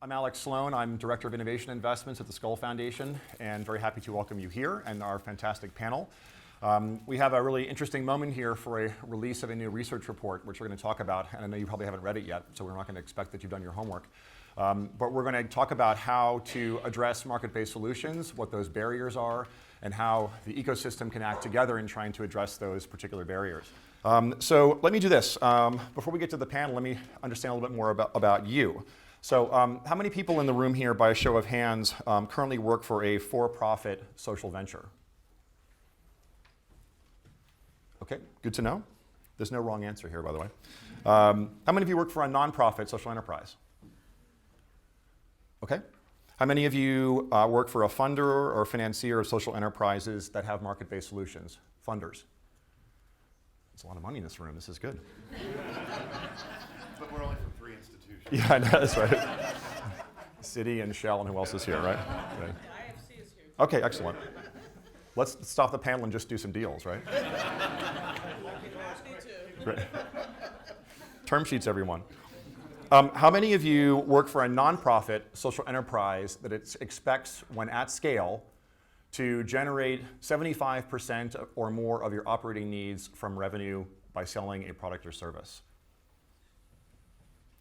I'm Alex Sloan. I'm Director of Innovation Investments at the Skoll Foundation, and very happy to welcome you here and our fantastic panel. We have a really interesting moment here for a release of a new research report, which we're going to talk about, and I know you probably haven't read it yet, so we're not going to expect that you've done your homework. But we're going to talk about how to address market-based solutions, what those barriers are, and how the ecosystem can act together in trying to address those particular barriers. So let me do this. Before we get to the panel, let me understand a little bit more about you. So how many people in the room here, by a show of hands, currently work for a for-profit social venture? Okay, good to know. There's no wrong answer here, by the way. How many of you work for a nonprofit social enterprise? Okay. How many of you work for a funder or financier of social enterprises that have market-based solutions? Funders. There's a lot of money in this room. This is good. But we're only from 3 institutions. Yeah, I know, that's right. Citi and Shell, and who else is here, right? Right. IFC is here. Okay, excellent. Let's stop the panel and just do some deals, right? Great. Term sheets, everyone. How many of you work for a nonprofit social enterprise that it expects, when at scale, to generate 75% or more of your operating needs from revenue by selling a product or service?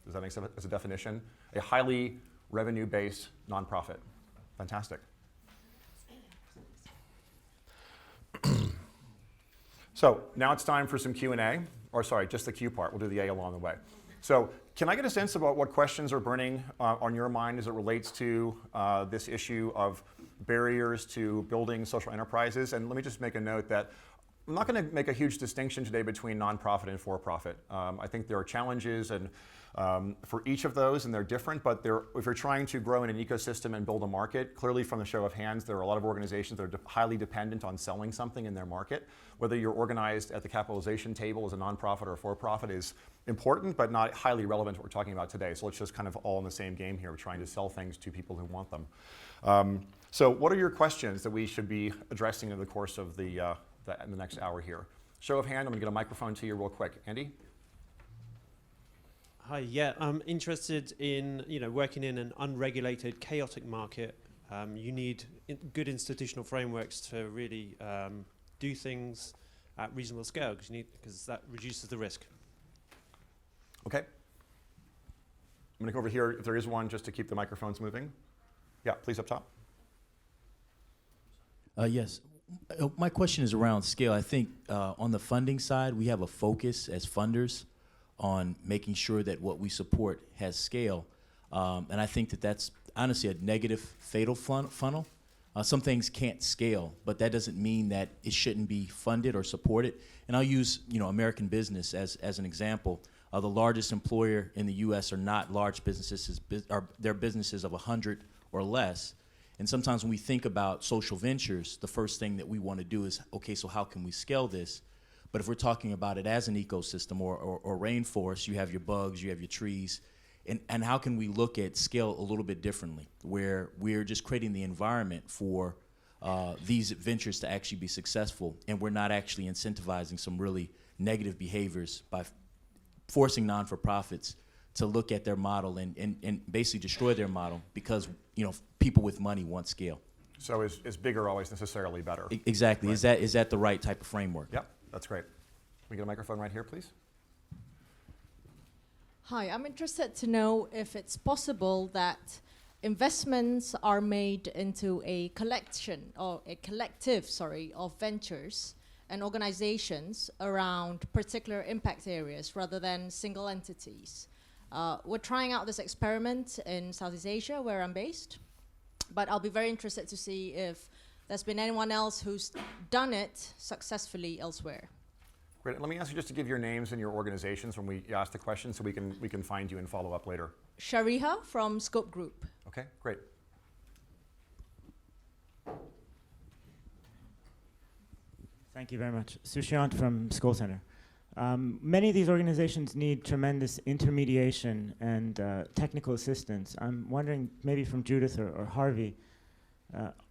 Does that make sense as a definition? A highly revenue-based nonprofit. Fantastic. So now it's time for some Q&A, or sorry, just the Q part. We'll do the A along the way. So can I get a sense about what questions are burning on your mind as it relates to this issue of barriers to building social enterprises? And let me just make a note that I'm not going to make a huge distinction today between nonprofit and for-profit. I think there are challenges and for each of those, and they're different, but if you're trying to grow in an ecosystem and build a market, clearly from the show of hands, there are a lot of organizations that are highly dependent on selling something in their market. Whether you're organized at the capitalization table as a nonprofit or a for-profit is important, but not highly relevant to what we're talking about today. So let's just kind of all in the same game here. We're trying to sell things to people who want them. So what are your questions that we should be addressing in the course of in the next hour here? Show of hand, I'm gonna get a microphone to you real quick. Andy? Hi, yeah, I'm interested in working in an unregulated, chaotic market. You need good institutional frameworks to really do things at reasonable scale because that reduces the risk. Okay. I'm gonna go over here if there is one, just to keep the microphones moving. Yeah, please up top. Yes. My question is around scale. I think on the funding side, we have a focus as funders on making sure that what we support has scale. And I think that that's honestly a negative, fatal funnel. Some things can't scale, but that doesn't mean that it shouldn't be funded or supported. And I'll use American business as an example. The largest employer in the US are not large businesses, they're businesses of 100 or less. And sometimes when we think about social ventures, the first thing that we want to do is, okay, so how can we scale this? But if we're talking about it as an ecosystem or rainforest, you have your bugs, you have your trees, and how can we look at scale a little bit differently, where we're just creating the environment for these ventures to actually be successful, and we're not actually incentivizing some really negative behaviors by forcing non-for-profits to look at their model and basically destroy their model because people with money want scale. So is bigger always necessarily better? Exactly. Right. Is that the right type of framework? Yep, that's great. Can we get a microphone right here, please? Hi, I'm interested to know if it's possible that investments are made into a collective, of ventures and organizations around particular impact areas rather than single entities. We're trying out this experiment in Southeast Asia, where I'm based, but I'll be very interested to see if there's been anyone else who's done it successfully elsewhere. Great. Let me ask you just to give your names and your organizations when we ask the question, so we can find you and follow up later. Shariha from Scope Group. Okay, great. Thank you very much. Sushant from Skoll Center. Many of these organizations need tremendous intermediation and technical assistance. I'm wondering, maybe from Judith or Harvey,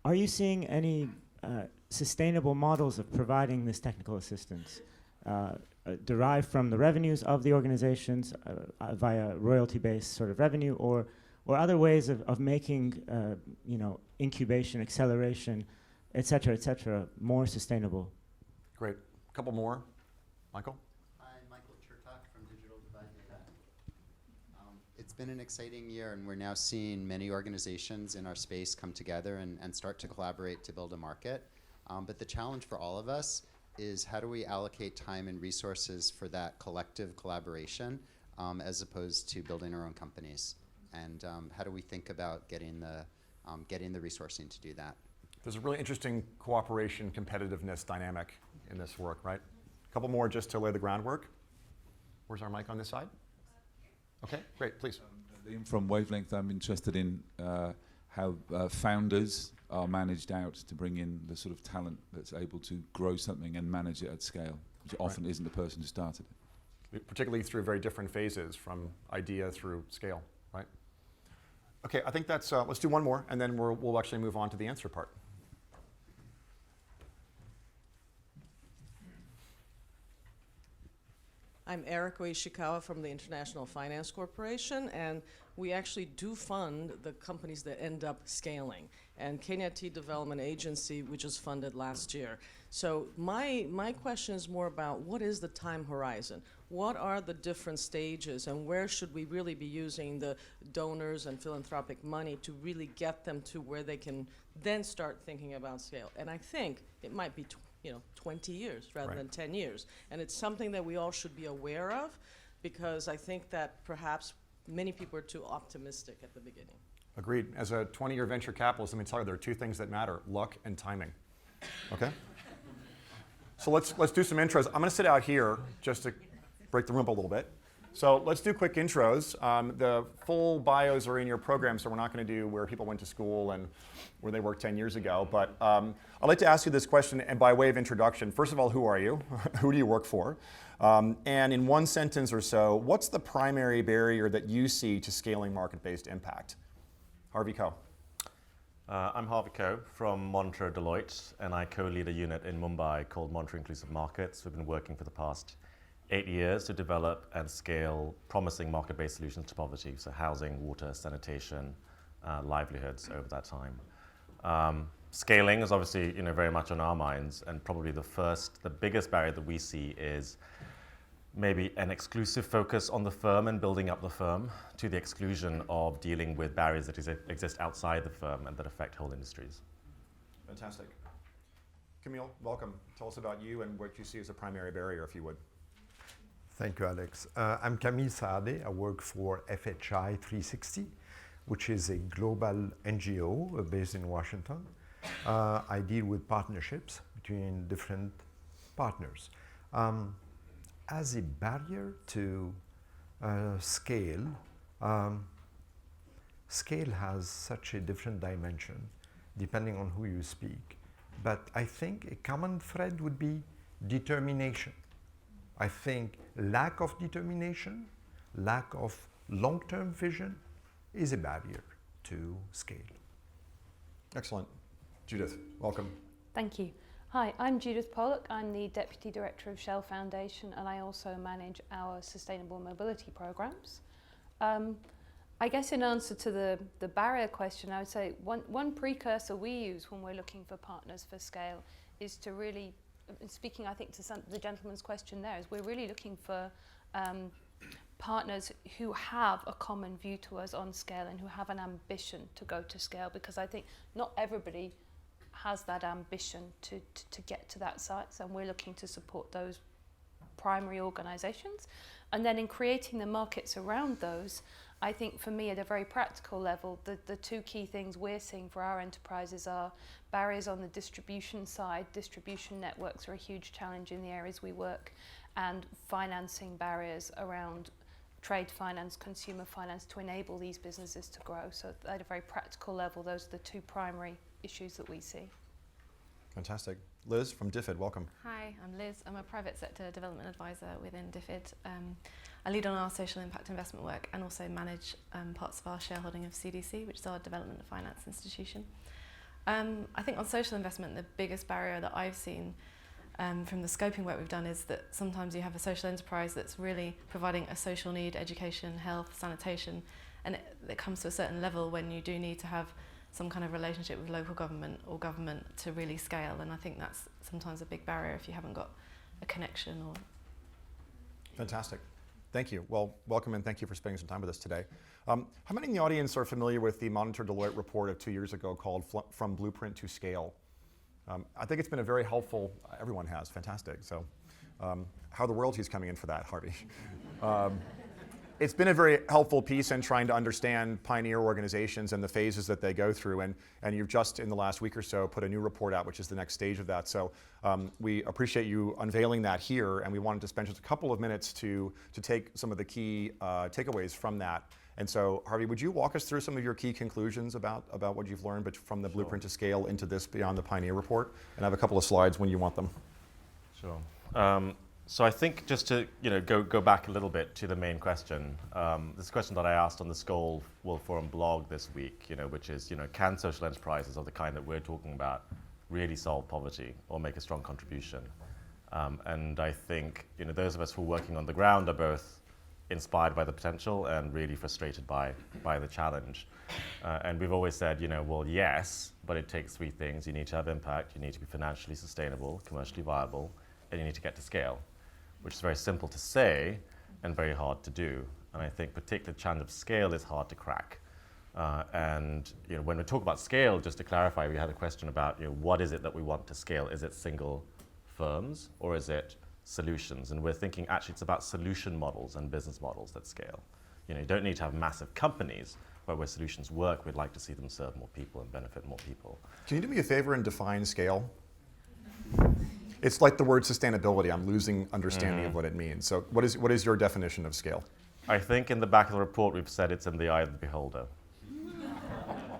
are you seeing any sustainable models of providing this technical assistance derived from the revenues of the organizations via royalty-based sort of revenue, or or other ways of making incubation, acceleration, et cetera, more sustainable? Great. A couple more. Michael? Hi, Michael Chertok from Digital Divide Data. It's been an exciting year, and we're now seeing many organizations in our space come together and start to collaborate to build a market. But the challenge for all of us is how do we allocate time and resources for that collective collaboration as opposed to building our own companies? And how do we think about getting the resourcing to do that? There's a really interesting cooperation, competitiveness dynamic in this work, right? A couple more just to lay the groundwork. Where's our mic on this side? Okay, great, please. Liam from Wavelength. I'm interested in how founders are managed out to bring in the sort of talent that's able to grow something and manage it at scale, which often isn't the person who started it. Particularly through very different phases, from idea through scale, right? Okay, I think that's, let's do one more, and then we'll actually move on to the answer part. I'm Erika Ishikawa from the International Finance Corporation, and we actually do fund the companies that end up scaling. And Kenya Tea Development Agency, which was funded last year. So my question is more about what is the time horizon? What are the different stages, and where should we really be using the donors and philanthropic money to really get them to where they can then start thinking about scale? And I think it might be 20 years rather than 10 years. And it's something that we all should be aware of, because I think that perhaps many people are too optimistic at the beginning. Agreed. As a 20-year venture capitalist, let me tell you, there are two things that matter: luck and timing. Okay? So let's do some intros. I'm going to sit out here just to break the room a little bit. So let's do quick intros. The full bios are in your program, so we're not going to do where people went to school and where they worked 10 years ago. But I'd like to ask you this question, and by way of introduction, first of all, who are you? Who do you work for? And in one sentence or so, what's the primary barrier that you see to scaling market-based impact? Harvey Koh. I'm Harvey Koh from Monitor Deloitte, and I co-lead a unit in Mumbai called Monitor Inclusive Markets. We've been working for the past 8 years to develop and scale promising market-based solutions to poverty, so housing, water, sanitation, livelihoods over that time. Scaling is obviously very much on our minds, and probably the biggest barrier that we see is maybe an exclusive focus on the firm and building up the firm to the exclusion of dealing with barriers that exist outside the firm and that affect whole industries. Fantastic. Camille, welcome. Tell us about you and what you see as a primary barrier, if you would. Thank you, Alex. I'm Camille Saade. I work for FHI 360, which is a global NGO based in Washington. I deal with partnerships between different partners. As a barrier to scale, scale has such a different dimension depending on who you speak. But I think a common thread would be determination. I think lack of determination, lack of long-term vision is a barrier to scale. Excellent. Judith, welcome. Thank you. Hi, I'm Judith Pollock. I'm the Deputy Director of Skoll Foundation, and I also manage our sustainable mobility programs. I guess in answer to the barrier question, I would say one precursor we use when we're looking for partners for scale is to really, speaking I think to the gentleman's question there, is we're really looking for partners who have a common view to us on scale and who have an ambition to go to scale, because I think not everybody has that ambition to get to that size, and we're looking to support those primary organisations. And then in creating the markets around those, I think for me at a very practical level, the two key things we're seeing for our enterprises are barriers on the distribution side. Distribution networks are a huge challenge in the areas we work, and financing barriers around trade finance, consumer finance to enable these businesses to grow. So at a very practical level, those are the two primary issues that we see. Fantastic. Liz from DFID, welcome. Hi, I'm Liz. I'm a private sector development advisor within DFID. I lead on our social impact investment work and also manage parts of our shareholding of CDC, which is our development finance institution. I think on social investment, the biggest barrier that I've seen from the scoping work we've done is that sometimes you have a social enterprise that's really providing a social need, education, health, sanitation, and it comes to a certain level when you do need to have some kind of relationship with local government or government to really scale, and I think that's sometimes a big barrier if you haven't got a connection. Or Fantastic. Thank you. Well, welcome and thank you for spending some time with us today. How many in the audience are familiar with the Monitor Deloitte report of 2 years ago called From Blueprint to Scale? I think it's been a very helpful, everyone has, fantastic. So how the royalties coming in for that, Harvey? It's been a very helpful piece in trying to understand pioneer organizations and the phases that they go through. And you've just, in the last week or so, put a new report out, which is the next stage of that. So we appreciate you unveiling that here. And we wanted to spend just a couple of minutes to take some of the key takeaways from that. And so, Harvey, would you walk us through some of your key conclusions about what you've learned but from the Blueprint to Scale into this Beyond the Pioneer report? And I have a couple of slides when you want them. Sure. So I think just to go back a little bit to the main question, this question that I asked on the Skoll Forum blog this week, which is, can social enterprises of the kind that we're talking about really solve poverty or make a strong contribution? And I think those of us who are working on the ground are both inspired by the potential and really frustrated by the challenge. And we've always said, well, yes, but it takes three things. You need to have impact, you need to be financially sustainable, commercially viable, and you need to get to scale, which is very simple to say and very hard to do. And I think particularly the challenge of scale is hard to crack. And when we talk about scale, just to clarify, we had a question about what is it that we want to scale? Is it single firms or is it solutions? And we're thinking actually it's about solution models and business models that scale. You don't need to have massive companies, but where solutions work, we'd like to see them serve more people and benefit more people. Can you do me a favor and define scale? It's like the word sustainability. I'm losing understanding of what it means. So what is your definition of scale? I think in the back of the report we've said it's in the eye of the beholder.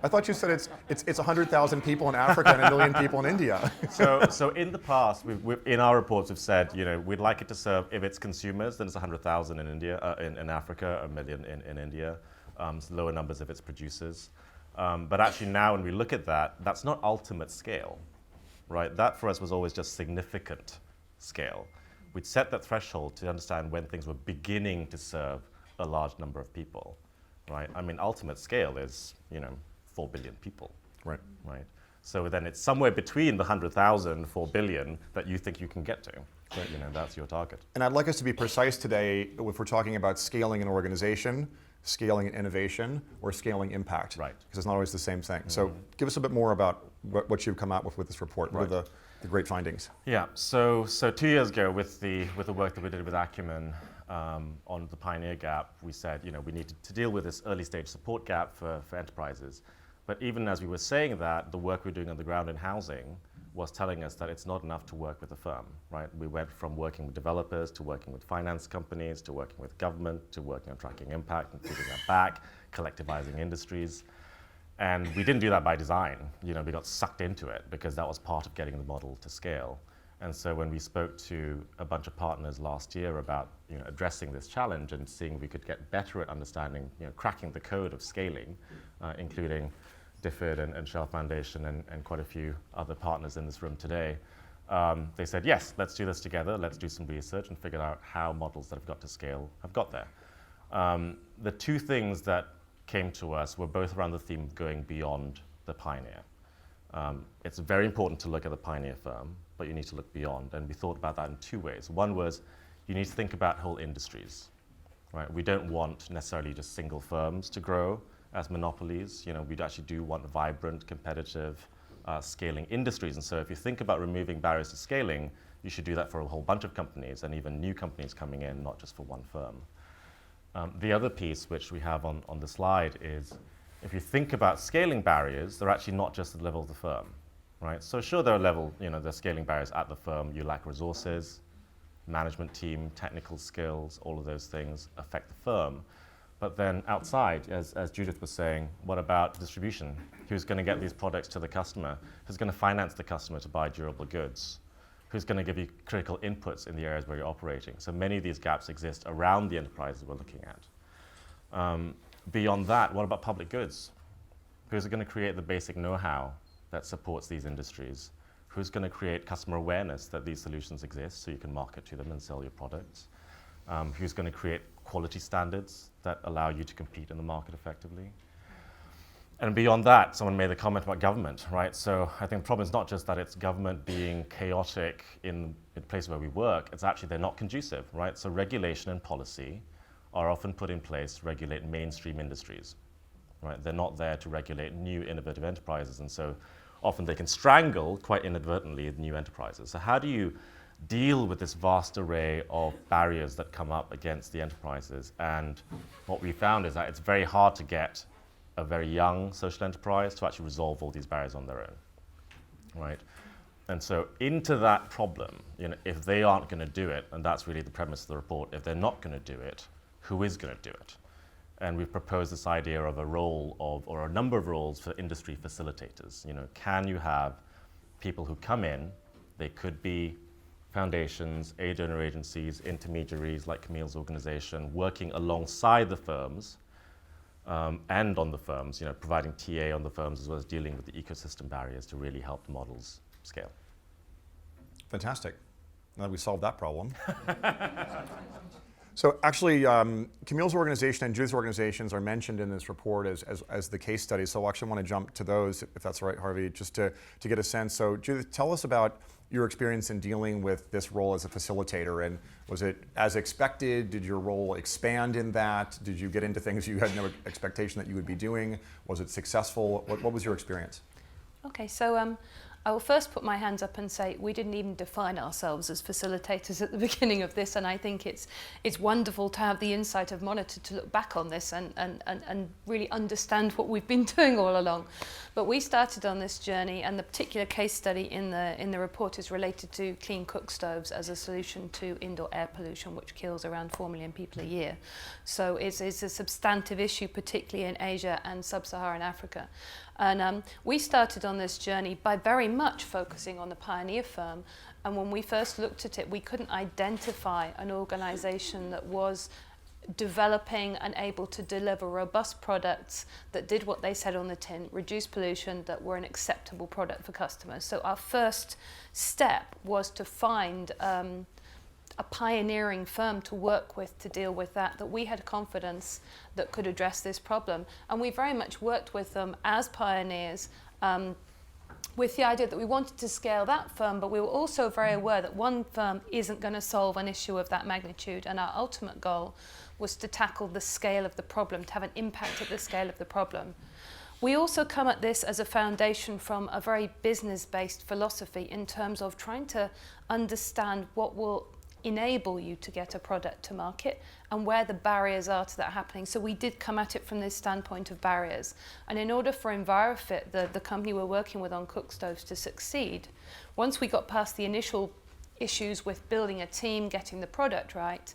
I thought you said it's 100,000 people in Africa and 1 million people in India. So in the past, in our reports, we've said we'd like it to serve, if it's consumers, then it's 100,000 in India, in Africa, 1 million in India. So lower numbers if it's producers. But actually now when we look at that, that's not ultimate scale, right? That for us was always just significant scale. We'd set that threshold to understand when things were beginning to serve a large number of people, right? I mean, ultimate scale is 4 billion people. Right. Right. So then it's somewhere between the 100,000, 4 billion that you think you can get to. Right. That's your target. And I'd like us to be precise today if we're talking about scaling an organization, scaling an innovation, or scaling impact. Right. Because it's not always the same thing. So give us a bit more about what you've come out with this report. What are the great findings? Yeah. So 2 years ago, with the work that we did with Acumen on the Pioneer Gap, we said we needed to deal with this early stage support gap for enterprises. But even as we were saying that, the work we're doing on the ground in housing was telling us that it's not enough to work with a firm, right? We went from working with developers to working with finance companies to working with government to working on tracking impact and feeding that back, collectivizing industries. And we didn't do that by design. We got sucked into it because that was part of getting the model to scale. And so when we spoke to a bunch of partners last year about addressing this challenge and seeing if we could get better at understanding, cracking the code of scaling, including DFID and Skoll Foundation and quite a few other partners in this room today, they said, yes, let's do this together. Let's do some research and figure out how models that have got to scale have got there. The two things that came to us were both around the theme of going beyond the pioneer. It's very important to look at the pioneer firm, but you need to look beyond. And we thought about that in two ways. One was you need to think about whole industries, right? We don't want necessarily just single firms to grow as monopolies. We actually do want vibrant, competitive, scaling industries. And so if you think about removing barriers to scaling, you should do that for a whole bunch of companies and even new companies coming in, not just for one firm. The other piece, which we have on the slide, is if you think about scaling barriers, they're actually not just at the level of the firm, right? So sure, there are scaling barriers at the firm. You lack resources, management team, technical skills, all of those things affect the firm. But then outside, as Judith was saying, what about distribution? Who's going to get these products to the customer? Who's going to finance the customer to buy durable goods? Who's going to give you critical inputs in the areas where you're operating? So many of these gaps exist around the enterprises we're looking at. Beyond that, what about public goods? Who's going to create the basic know-how that supports these industries? Who's going to create customer awareness that these solutions exist so you can market to them and sell your products? Who's going to create quality standards that allow you to compete in the market effectively. And beyond that, someone made the comment about government, right? So I think the problem is not just that it's government being chaotic in the place where we work, it's actually they're not conducive, right? So regulation and policy are often put in place to regulate mainstream industries, right? They're not there to regulate new innovative enterprises, and so often they can strangle, quite inadvertently, new enterprises. So how do you deal with this vast array of barriers that come up against the enterprises? And what we found is that it's very hard to get a very young social enterprise to actually resolve all these barriers on their own, right? And so into that problem, you know, if they aren't going to do it, and that's really the premise of the report, if they're not going to do it, who is going to do it? And we've proposed this idea of a role of, or a number of roles for industry facilitators. You know, can you have people who come in, they could be foundations, aid donor agencies, intermediaries like Camille's organization, working alongside the firms, and on the firms, you know, providing TA on the firms as well as dealing with the ecosystem barriers to really help the models scale. Fantastic. Now that we solved that problem. So actually, Camille's organization and Judith's organizations are mentioned in this report as the case studies. So I actually want to jump to those, if that's all right, Harvey, just to get a sense. So Judith, tell us about your experience in dealing with this role as a facilitator, and was it as expected? Did your role expand in that? Did you get into things you had no expectation that you would be doing? Was it successful? What was your experience? Okay, so I will first put my hands up and say we didn't even define ourselves as facilitators at the beginning of this, and I think it's wonderful to have the insight of Monitor to look back on this and really understand what we've been doing all along. But we started on this journey, and the particular case study in the report is related to clean cook stoves as a solution to indoor air pollution, which kills around 4 million people a year. So it's a substantive issue, particularly in Asia and sub-Saharan Africa. And we started on this journey by very much focusing on the pioneer firm. And when we first looked at it, we couldn't identify an organization that was developing and able to deliver robust products that did what they said on the tin, reduce pollution, that were an acceptable product for customers. So our first step was to find a pioneering firm to work with to deal with that we had confidence that could address this problem. And we very much worked with them as pioneers with the idea that we wanted to scale that firm, but we were also very aware that one firm isn't going to solve an issue of that magnitude, and our ultimate goal was to tackle the scale of the problem, to have an impact at the scale of the problem. We also come at this as a foundation from a very business-based philosophy in terms of trying to understand what will enable you to get a product to market and where the barriers are to that happening. So we did come at it from this standpoint of barriers. And in order for EnviroFit, the company we're working with on cook stoves, to succeed, once we got past the initial issues with building a team, getting the product right,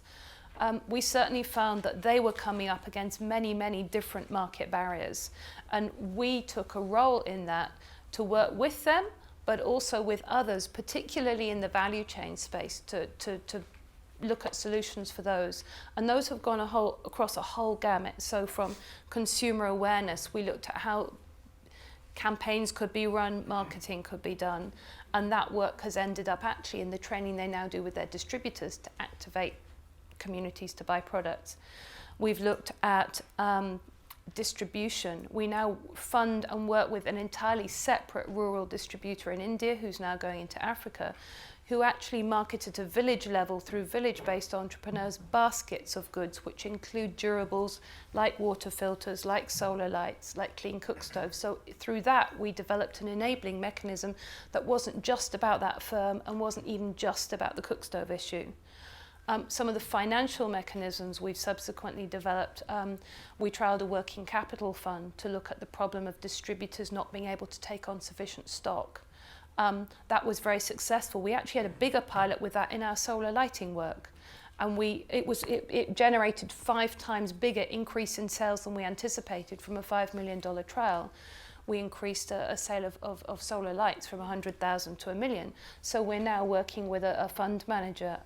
we certainly found that they were coming up against many, many different market barriers. And we took a role in that to work with them, but also with others, particularly in the value chain space, to look at solutions for those. And those have gone across a whole gamut. So from consumer awareness, we looked at how campaigns could be run, marketing could be done, and that work has ended up actually in the training they now do with their distributors to activate communities to buy products. We've looked at distribution. We now fund and work with an entirely separate rural distributor in India who's now going into Africa, who actually market at a village level through village-based entrepreneurs baskets of goods which include durables like water filters, like solar lights, like clean cook stoves. So through that we developed an enabling mechanism that wasn't just about that firm and wasn't even just about the cook stove issue. Some of the financial mechanisms we've subsequently developed, we trialled a working capital fund to look at the problem of distributors not being able to take on sufficient stock. That was very successful. We actually had a bigger pilot with that in our solar lighting work, and it generated 5 times bigger increase in sales than we anticipated from a $5 million trial. We increased a sale of solar lights from 100,000 to 1 million. So we're now working with a fund manager,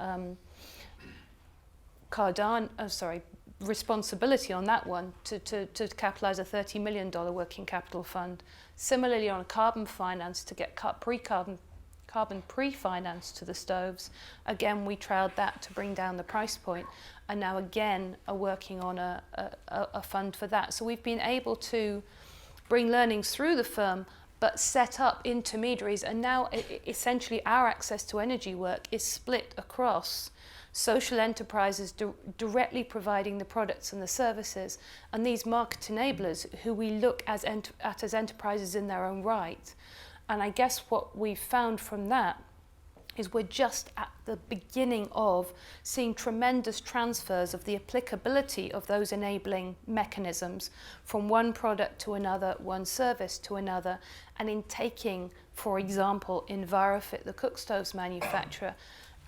responsibility on that one to capitalise a $30 million working capital fund. Similarly on carbon finance to get pre-carbon carbon pre-finance to the stoves. Again, we trialled that to bring down the price point, and now again are working on a fund for that. So we've been able to bring learnings through the firm, but set up intermediaries, and now essentially our access to energy work is split across social enterprises directly providing the products and the services, and these market enablers who we look at as enterprises in their own right. And I guess what we've found from that is we're just at the beginning of seeing tremendous transfers of the applicability of those enabling mechanisms from one product to another, one service to another, and in taking, for example, Envirofit, the cook stoves manufacturer,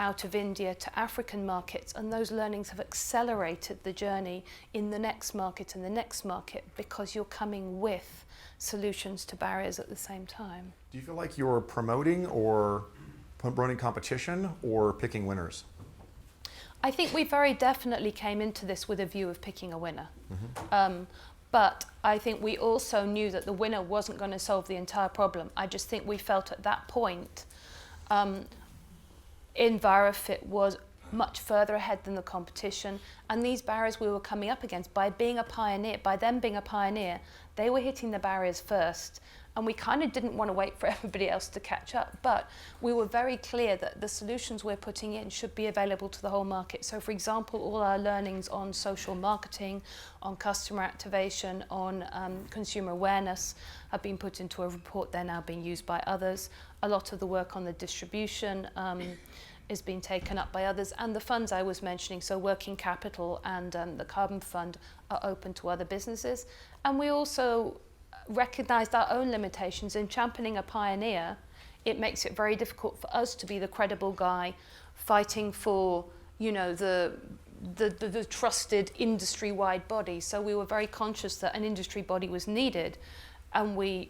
out of India to African markets, and those learnings have accelerated the journey in the next market and the next market, because you're coming with solutions to barriers at the same time. Do you feel like you're promoting or promoting competition or picking winners? I think we very definitely came into this with a view of picking a winner. But I think we also knew that the winner wasn't going to solve the entire problem. I just think we felt at that point Envirofit was much further ahead than the competition, and these barriers we were coming up against, by them being a pioneer, they were hitting the barriers first, and we kind of didn't want to wait for everybody else to catch up, but we were very clear that the solutions we're putting in should be available to the whole market. So for example, all our learnings on social marketing, on customer activation, on consumer awareness have been put into a report. They're now being used by others. A lot of the work on the distribution is being taken up by others, and the funds I was mentioning, so working capital and the carbon fund, are open to other businesses. And we also recognised our own limitations in championing a pioneer. It makes it very difficult for us to be the credible guy fighting for, you know, the trusted industry-wide body. So we were very conscious that an industry body was needed, and we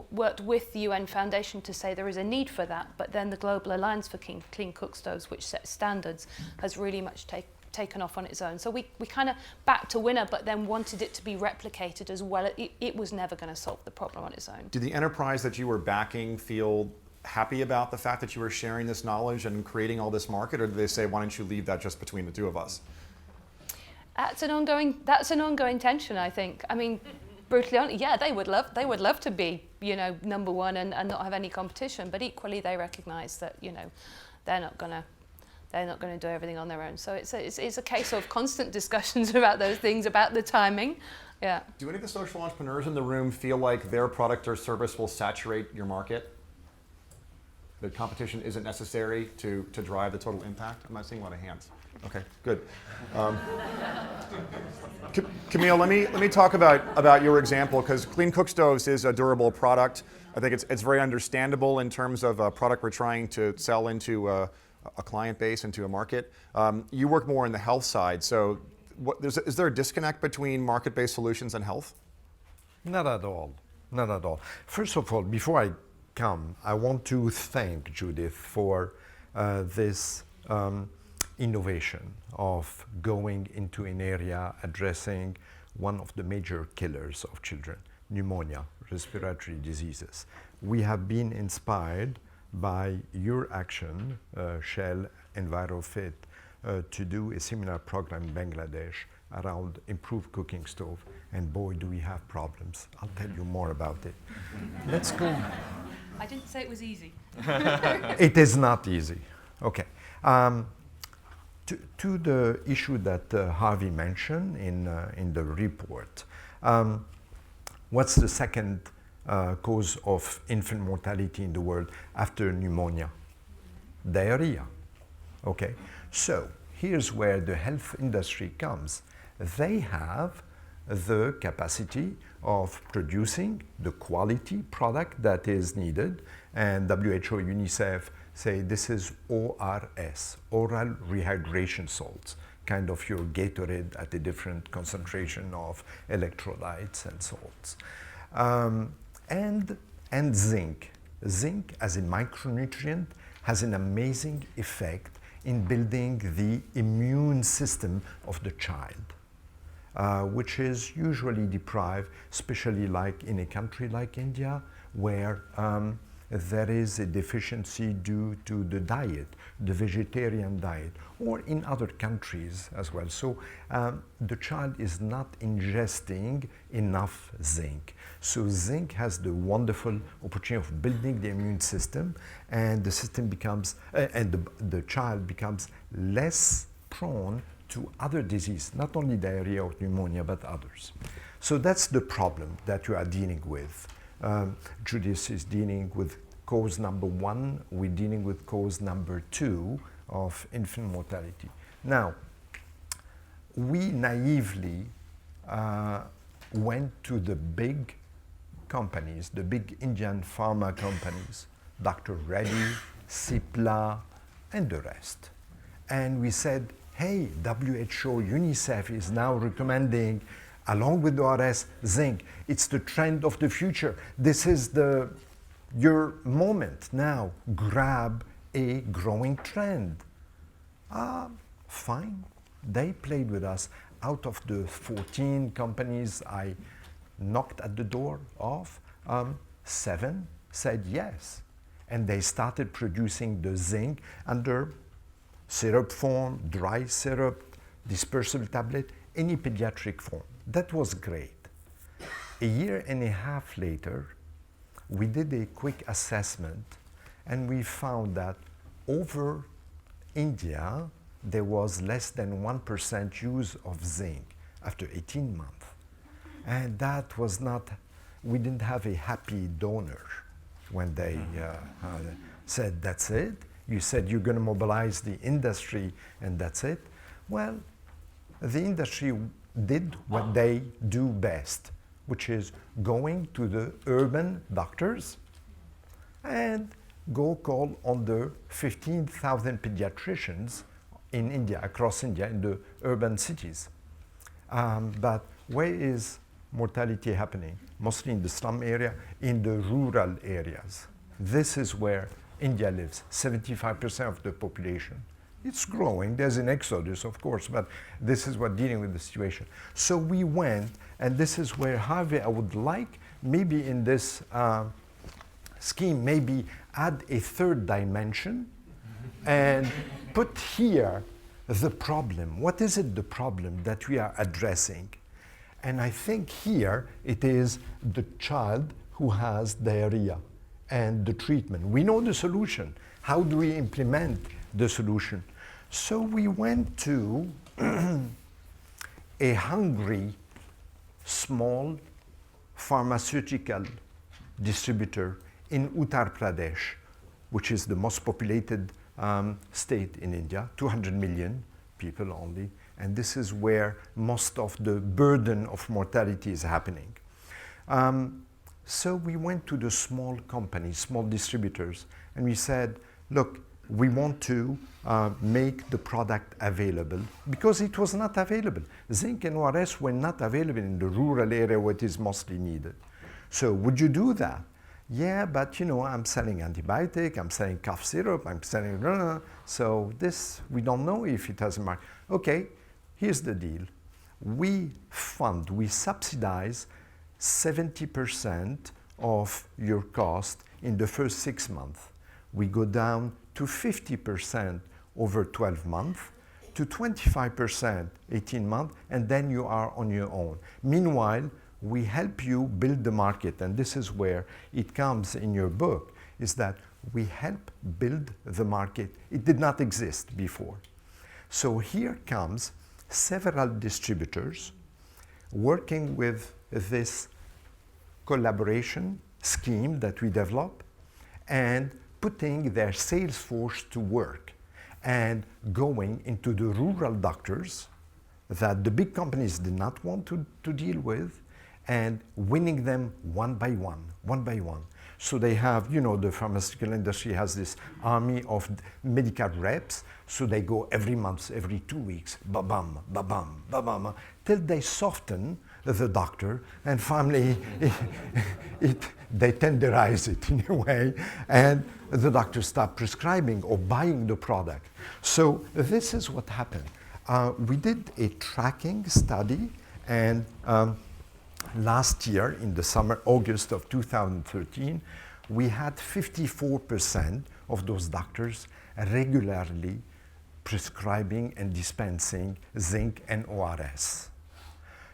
worked with the UN Foundation to say there is a need for that, but then the Global Alliance for Clean Cook Stoves, which sets standards, has really much taken off on its own. So we kind of backed a winner, but then wanted it to be replicated as well. It was never going to solve the problem on its own. Did the enterprise that you were backing feel happy about the fact that you were sharing this knowledge and creating all this market, or did they say, why don't you leave that just between the two of us? That's an ongoing tension, I think. I mean, brutally honest, yeah, they would love to be, you know, number one and not have any competition, but equally they recognise that, you know, they're not going to do everything on their own. So it's a case of constant discussions about those things, about the timing. Yeah. Do any of the social entrepreneurs in the room feel like their product or service will saturate your market? That competition isn't necessary to drive the total impact? I'm not seeing a lot of hands. Okay, good. Camille, let me talk about your example, because Clean Cook Stoves is a durable product. I think it's very understandable in terms of a product we're trying to sell into a client base, into a market. You work more in the health side, so is there a disconnect between market-based solutions and health? Not at all. Not at all. First of all, before I come, I want to thank Judith for this innovation of going into an area addressing one of the major killers of children, pneumonia, respiratory diseases. We have been inspired by your action, Shell, Envirofit, to do a similar program in Bangladesh around improved cooking stove, and boy, do we have problems. I'll tell you more about it. Let's go. I didn't say it was easy. It is not easy. Okay. To the issue that Harvey mentioned in the report, what's the second cause of infant mortality in the world after pneumonia? Diarrhea. Okay. So here's where the health industry comes. They have the capacity of producing the quality product that is needed, and WHO, UNICEF say this is ORS, oral rehydration salts, kind of your Gatorade at a different concentration of electrolytes and salts. And zinc. Zinc as a micronutrient has an amazing effect in building the immune system of the child, which is usually deprived, especially like in a country like India, where there is a deficiency due to the diet, the vegetarian diet, or in other countries as well. So the child is not ingesting enough zinc. So zinc has the wonderful opportunity of building the immune system, and the system becomes, the child becomes less prone to other disease, not only diarrhea or pneumonia, but others. So that's the problem that you are dealing with. Judith is dealing with cause number 1, we're dealing with cause number 2 of infant mortality. Now, we naively went to the big companies, the big Indian pharma companies, Dr. Reddy, Cipla, and the rest. And we said, hey, WHO, UNICEF is now recommending, along with the ORS, zinc. It's the trend of the future. This is your moment now. Grab a growing trend. Fine. They played with us. Out of the 14 companies I knocked at the door of, 7 said yes. And they started producing the zinc under syrup form, dry syrup, dispersible tablet, any pediatric form. That was great. A year and a half later, we did a quick assessment, and we found that over India, there was less than 1% use of zinc after 18 months. And that was not, we didn't have a happy donor when they said, that's it. You said you're going to mobilize the industry and that's it. Well, the industry did what they do best, which is going to the urban doctors and go call on the 15,000 pediatricians in India, across India, in the urban cities. But where is mortality happening? Mostly in the slum area, in the rural areas. This is where India lives, 75% of the population. It's growing, there's an exodus, of course, but this is what dealing with the situation. So we went, and this is where, Harvey, I would like, maybe in this scheme, maybe add a third dimension and put here the problem. What is it, the problem that we are addressing? And I think here it is the child who has diarrhea and the treatment. We know the solution. How do we implement the solution? So we went to a hungry, small pharmaceutical distributor in Uttar Pradesh, which is the most populated state in India, 200 million people only, and this is where most of the burden of mortality is happening. So we went to the small companies, small distributors, and we said, look, we want to make the product available because it was not available. Zinc and ORS were not available in the rural area where it is mostly needed. So would you do that? Yeah, but you know, I'm selling antibiotic, I'm selling cough syrup, I'm selling, so this, we don't know if it has a market. Okay, here's the deal. We subsidize 70% of your cost in the first 6 months. We go down to 50% over 12 months, to 25% 18 months, and then you are on your own. Meanwhile, we help you build the market, and this is where it comes in your book, is that we help build the market. It did not exist before. So here comes several distributors working with this collaboration scheme that we develop and putting their sales force to work and going into the rural doctors that the big companies did not want to deal with and winning them one by one. So they have, you know, the pharmaceutical industry has this army of medical reps, so they go every month, every 2 weeks, ba-bam, ba-bam, ba-bam, till they soften the doctor, and finally they tenderize it in a way, and the doctor start prescribing or buying the product. So this is what happened. We did a tracking study, and last year in the summer, August of 2013, we had 54% of those doctors regularly prescribing and dispensing zinc and ORS.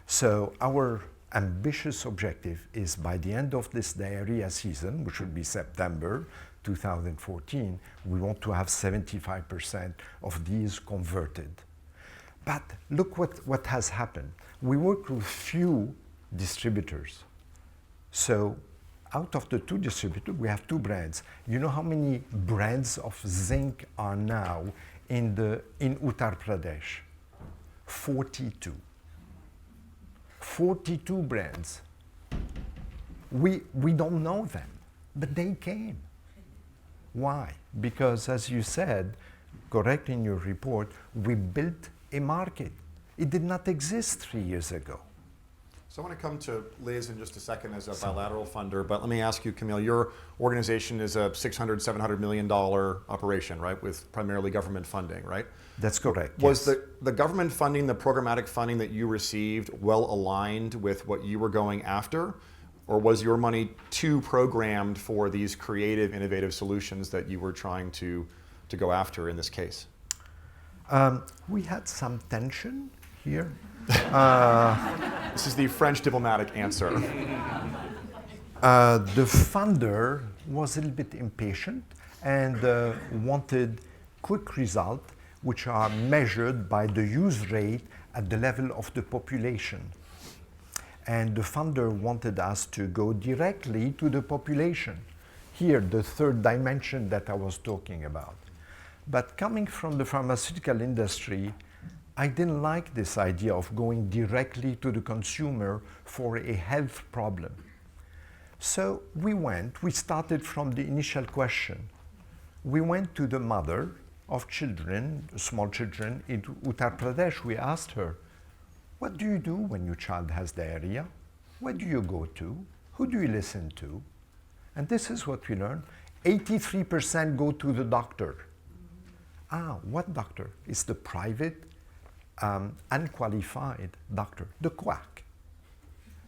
So our ambitious objective is by the end of this diarrhea season, which will be September 2014, we want to have 75% of these converted. But look what has happened. We work with few distributors. So out of the 2 distributors, we have 2 brands. You know how many brands of zinc are now in Uttar Pradesh? 42. 42 brands. We don't know them, but they came. Why? Because, as you said, correct in your report, we built a market. It did not exist 3 years ago. So I want to come to Liz in just a second as a bilateral funder, but let me ask you, Camille, your organization is a $600, $700 million operation, right, with primarily government funding, right? That's correct. Was yes. the government funding, the programmatic funding that you received, well aligned with what you were going after? Or was your money too programmed for these creative, innovative solutions that you were trying to go after in this case? We had some tension here. This is the French diplomatic answer. The funder was a little bit impatient and wanted quick results, which are measured by the use rate at the level of the population. And the funder wanted us to go directly to the population. Here, the 3rd dimension that I was talking about. But coming from the pharmaceutical industry, I didn't like this idea of going directly to the consumer for a health problem. So we started from the initial question. We went to the mother of children, small children in Uttar Pradesh. We asked her, what do you do when your child has diarrhea? Where do you go to? Who do you listen to? And this is what we learned. 83% go to the doctor. What doctor? It's the private, unqualified doctor, the quack.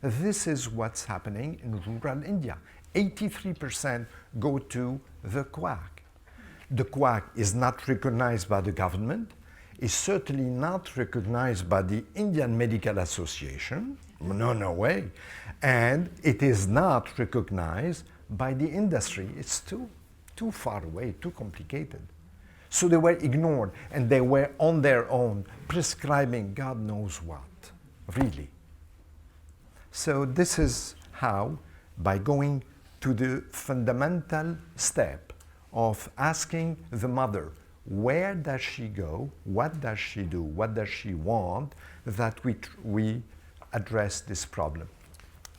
This is what's happening in rural India. 83% go to the quack. The quack is not recognized by the government, is certainly not recognized by the Indian Medical Association, no way, and it is not recognized by the industry. It's too far away, too complicated. So they were ignored, and they were on their own, prescribing God knows what, really. So this is how, by going to the fundamental step of asking the mother, where does she go, what does she do, what does she want, that we address this problem.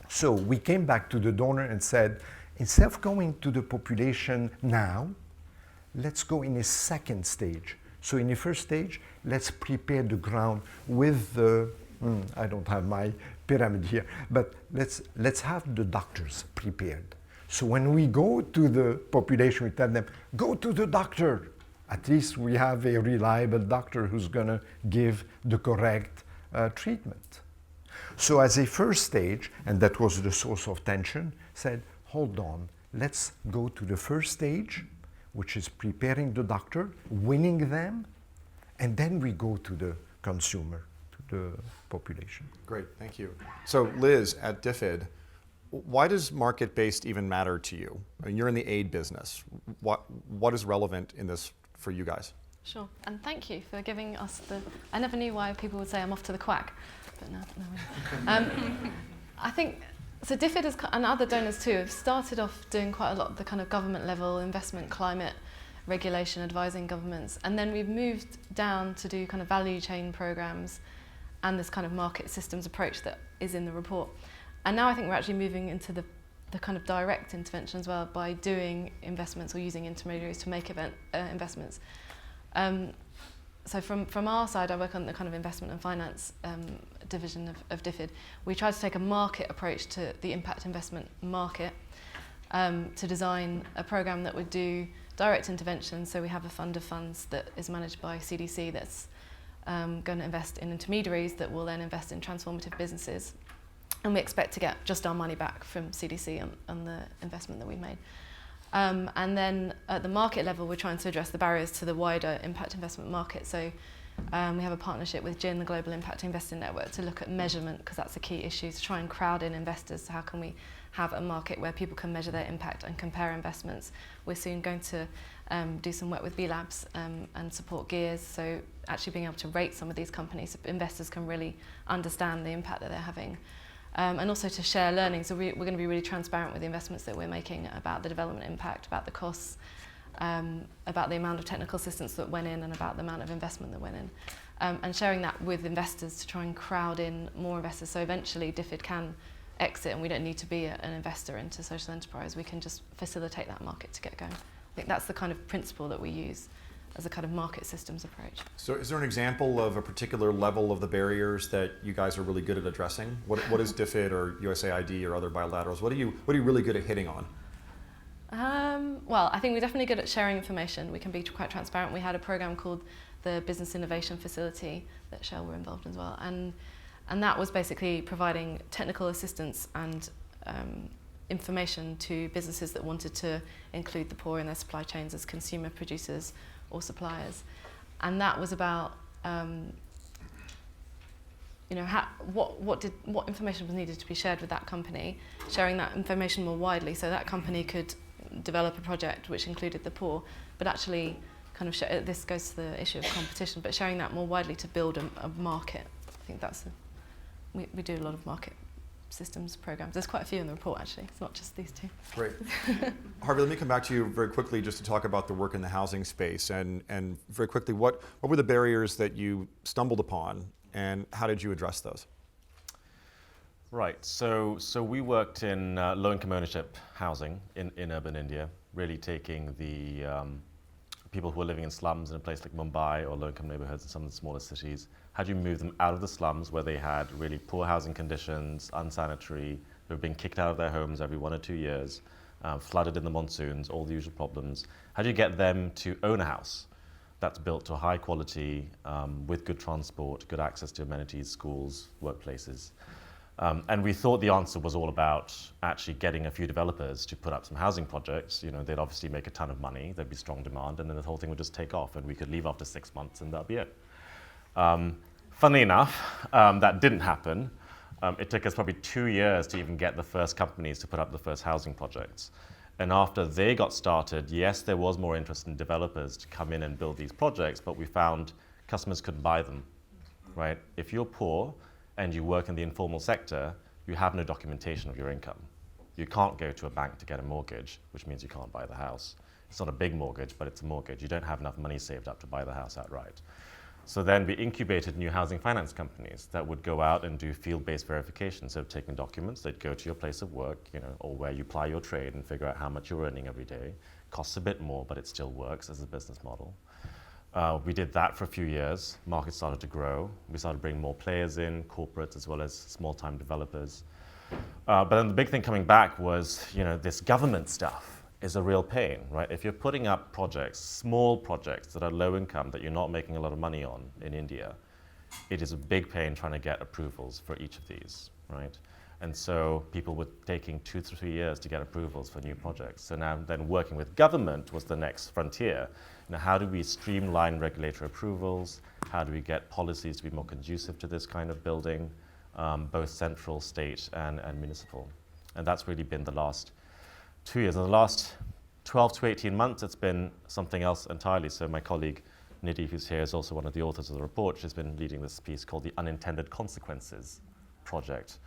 So we came back to the donor and said, instead of going to the population now, let's go in a 2nd stage. So in the 1st stage, let's prepare the ground with the, I don't have my pyramid here, but let's have the doctors prepared. So when we go to the population, we tell them, go to the doctor. At least we have a reliable doctor who's going to give the correct treatment. So as a 1st stage, and that was the source of tension, said, hold on, let's go to the 1st stage, which is preparing the doctor, winning them, and then we go to the consumer, to the population. Great, thank you. So Liz, at DFID, why does market-based even matter to you? I mean, you're in the aid business. What is relevant in this for you guys? Sure, and thank you for giving us I never knew why people would say I'm off to the quack, but no I think, so DFID and other donors too have started off doing quite a lot of the kind of government level investment, climate, regulation, advising governments, and then we've moved down to do kind of value chain programs and this kind of market systems approach that is in the report. And now I think we're actually moving into the kind of direct intervention as well by doing investments or using intermediaries to make investments. So from our side, I work on the kind of investment and finance division of DFID. We try to take a market approach to the impact investment market to design a program that would do direct intervention. So we have a fund of funds that is managed by CDC that's going to invest in intermediaries that will then invest in transformative businesses. And we expect to get just our money back from CDC on the investment that we made. And then at the market level, we're trying to address the barriers to the wider impact investment market. So we have a partnership with GIN, the Global Impact Investing Network, to look at measurement, because that's a key issue, to try and crowd in investors. So how can we have a market where people can measure their impact and compare investments? We're soon going to do some work with B Labs and support gears, so actually being able to rate some of these companies so investors can really understand the impact that they're having. And also to share learning, so we're going to be really transparent with the investments that we're making about the development impact, about the costs, about the amount of technical assistance that went in and about the amount of investment that went in. And sharing that with investors to try and crowd in more investors, so eventually DFID can exit and we don't need to be an investor into social enterprise, we can just facilitate that market to get going. I think that's the kind of principle that we use as a kind of market systems approach. So is there an example of a particular level of the barriers that you guys are really good at addressing? What is DFID or USAID or other bilaterals? What are you really good at hitting on? Well, I think we're definitely good at sharing information. We can be quite transparent. We had a program called the Business Innovation Facility that Shell were involved in as well. And that was basically providing technical assistance and information to businesses that wanted to include the poor in their supply chains as consumer producers or suppliers. And that was about what information was needed to be shared with that company, sharing that information more widely so that company could develop a project which included the poor, but actually kind of this goes to the issue of competition, but sharing that more widely to build a market. I think that's we do a lot of market systems programs. There's quite a few in the report, actually. It's not just these two. Great. Harvey, let me come back to you very quickly just to talk about the work in the housing space. And very quickly, what were the barriers that you stumbled upon and how did you address those? Right, so we worked in low-income ownership housing in urban India, really taking the people who are living in slums in a place like Mumbai or low-income neighborhoods in some of the smaller cities. How do you move them out of the slums where they had really poor housing conditions, unsanitary, they were being kicked out of their homes every 1 or 2 years, flooded in the monsoons, all the usual problems. How do you get them to own a house that's built to a high quality, with good transport, good access to amenities, schools, workplaces? And we thought the answer was all about actually getting a few developers to put up some housing projects. You know, they'd obviously make a ton of money, there'd be strong demand, and then the whole thing would just take off and we could leave after 6 months and that'd be it. Funnily enough, that didn't happen. It took us probably 2 years to even get the first companies to put up the first housing projects. And after they got started, yes, there was more interest in developers to come in and build these projects, but we found customers couldn't buy them, right? If you're poor and you work in the informal sector, you have no documentation of your income. You can't go to a bank to get a mortgage, which means you can't buy the house. It's not a big mortgage, but it's a mortgage. You don't have enough money saved up to buy the house outright. So then we incubated new housing finance companies that would go out and do field-based verification. So taking documents, they'd go to your place of work, you know, or where you ply your trade and figure out how much you're earning every day. Costs a bit more, but it still works as a business model. We did that for a few years. Market started to grow. We started bringing more players in, corporates as well as small-time developers. But then the big thing coming back was, you know, this government stuff is a real pain, right? If you're putting up projects, small projects that are low income, that you're not making a lot of money on in India, it is a big pain trying to get approvals for each of these, right? And so people were taking 2 to 3 years to get approvals for new projects. So now then working with government was the next frontier. Now, how do we streamline regulatory approvals? How do we get policies to be more conducive to this kind of building, both central, state, and municipal? And that's really been the last 2 years. In the last 12 to 18 months, it's been something else entirely. So my colleague, Nidhi, who's here, is also one of the authors of the report. She's been leading this piece called the Unintended Consequences Project,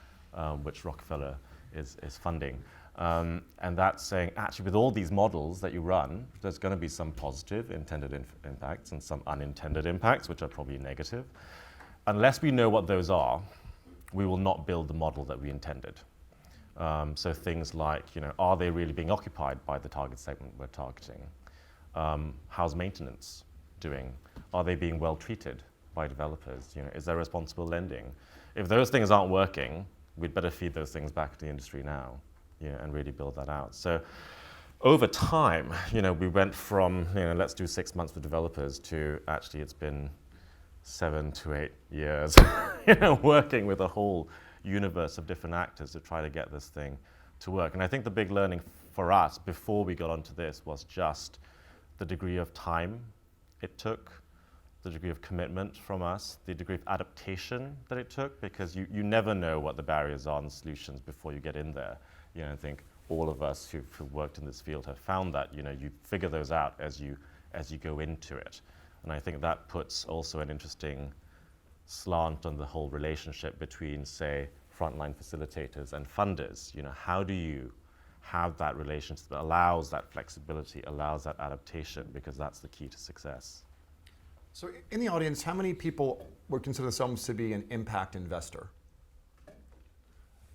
which Rockefeller is funding. And that's saying, actually, with all these models that you run, there's going to be some positive intended impacts and some unintended impacts, which are probably negative. Unless we know what those are, we will not build the model that we intended. So things like, you know, are they really being occupied by the target segment we're targeting? How's maintenance doing? Are they being well treated by developers? You know, is there responsible lending? If those things aren't working, we'd better feed those things back to the industry now, you know, and really build that out. So over time, you know, we went from, you know, let's do 6 months for developers to actually it's been 7 to 8 years, you know, working with a whole universe of different actors to try to get this thing to work. And I think the big learning for us before we got onto this was just the degree of time it took, the degree of commitment from us, the degree of adaptation that it took, because you never know what the barriers are and solutions before you get in there. You know, I think all of us who've worked in this field have found that, you know, you figure those out as you go into it. And I think that puts also an interesting slant on the whole relationship between, say, frontline facilitators and funders. You know, how do you have that relationship that allows that flexibility, allows that adaptation, because that's the key to success. So in the audience, how many people would consider themselves to be an impact investor?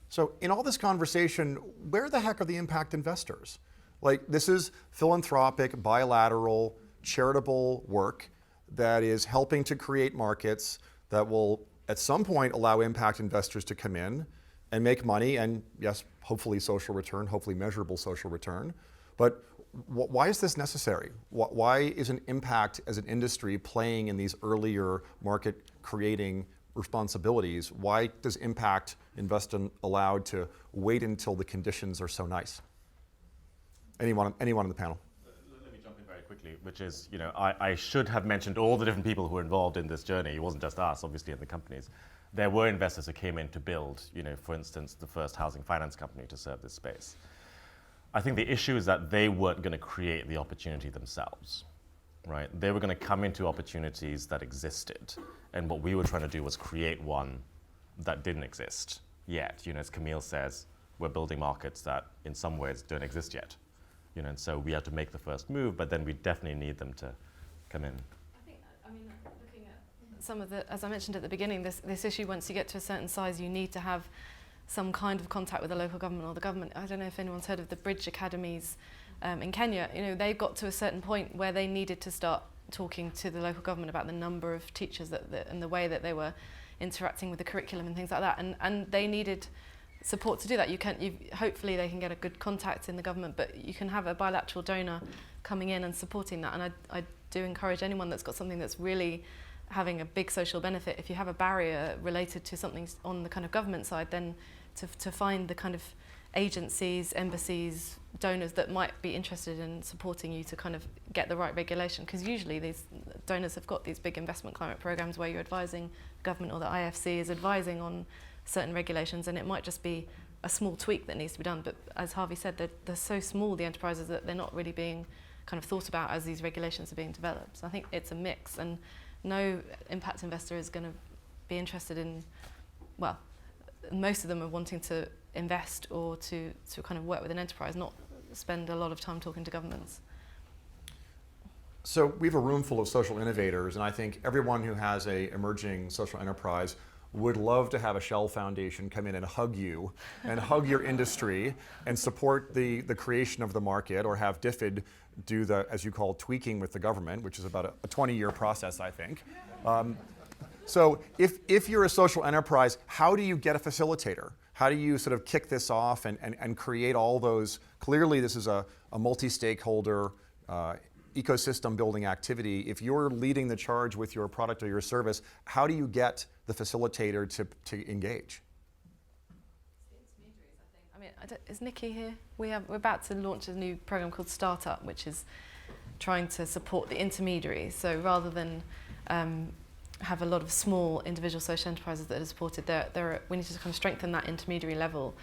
So in all this conversation, where the heck are the impact investors? Like, this is philanthropic, bilateral, charitable work that is helping to create markets that will at some point allow impact investors to come in and make money, and yes, hopefully social return, hopefully measurable social return. But why is this necessary? Why isn't impact as an industry playing in these earlier market creating responsibilities? Why does impact investing allowed to wait until the conditions are so nice? Anyone on the panel? Let me jump in very quickly, which is, you know, I should have mentioned all the different people who were involved in this journey. It wasn't just us, obviously, in the companies. There were investors who came in to build, you know, for instance, the first housing finance company to serve this space. I think the issue is that they weren't going to create the opportunity themselves, right? They were going to come into opportunities that existed. And what we were trying to do was create one that didn't exist yet. You know, as Camille says, we're building markets that in some ways don't exist yet. You know, and so we had to make the first move, but then we definitely need them to come in. I mean, looking at some of the, as I mentioned at the beginning, this issue, once you get to a certain size, you need to have some kind of contact with the local government or the government. I don't know if anyone's heard of the Bridge Academies in Kenya. You know, they got to a certain point where they needed to start talking to the local government about the number of teachers and the way that they were interacting with the curriculum and things like that. And they needed support to do that. Hopefully they can get a good contact in the government, but you can have a bilateral donor coming in and supporting that. And I do encourage anyone that's got something that's really having a big social benefit, if you have a barrier related to something on the kind of government side, then to find the kind of agencies, embassies, donors that might be interested in supporting you to kind of get the right regulation. Because usually these donors have got these big investment climate programs where you're advising government, or the IFC is advising on certain regulations, and it might just be a small tweak that needs to be done. But as Harvey said, they're so small, the enterprises, that they're not really being kind of thought about as these regulations are being developed. So I think it's a mix, and no impact investor is going to be interested in, well, most of them are wanting to invest or to kind of work with an enterprise, not spend a lot of time talking to governments. So we have a room full of social innovators, and I think everyone who has a emerging social enterprise would love to have a Skoll Foundation come in and hug you and hug your industry and support the creation of the market, or have DFID do the, as you call, tweaking with the government, which is about a 20-year process, I think. So if you're a social enterprise, how do you get a facilitator? How do you sort of kick this off and create all those? Clearly this is a multi-stakeholder ecosystem building activity. If you're leading the charge with your product or your service, how do you get the facilitator to engage? I mean, is Nikki here? We're about to launch a new program called Startup, which is trying to support the intermediaries. So rather than have a lot of small individual social enterprises that are supported, we need to kind of strengthen that intermediary level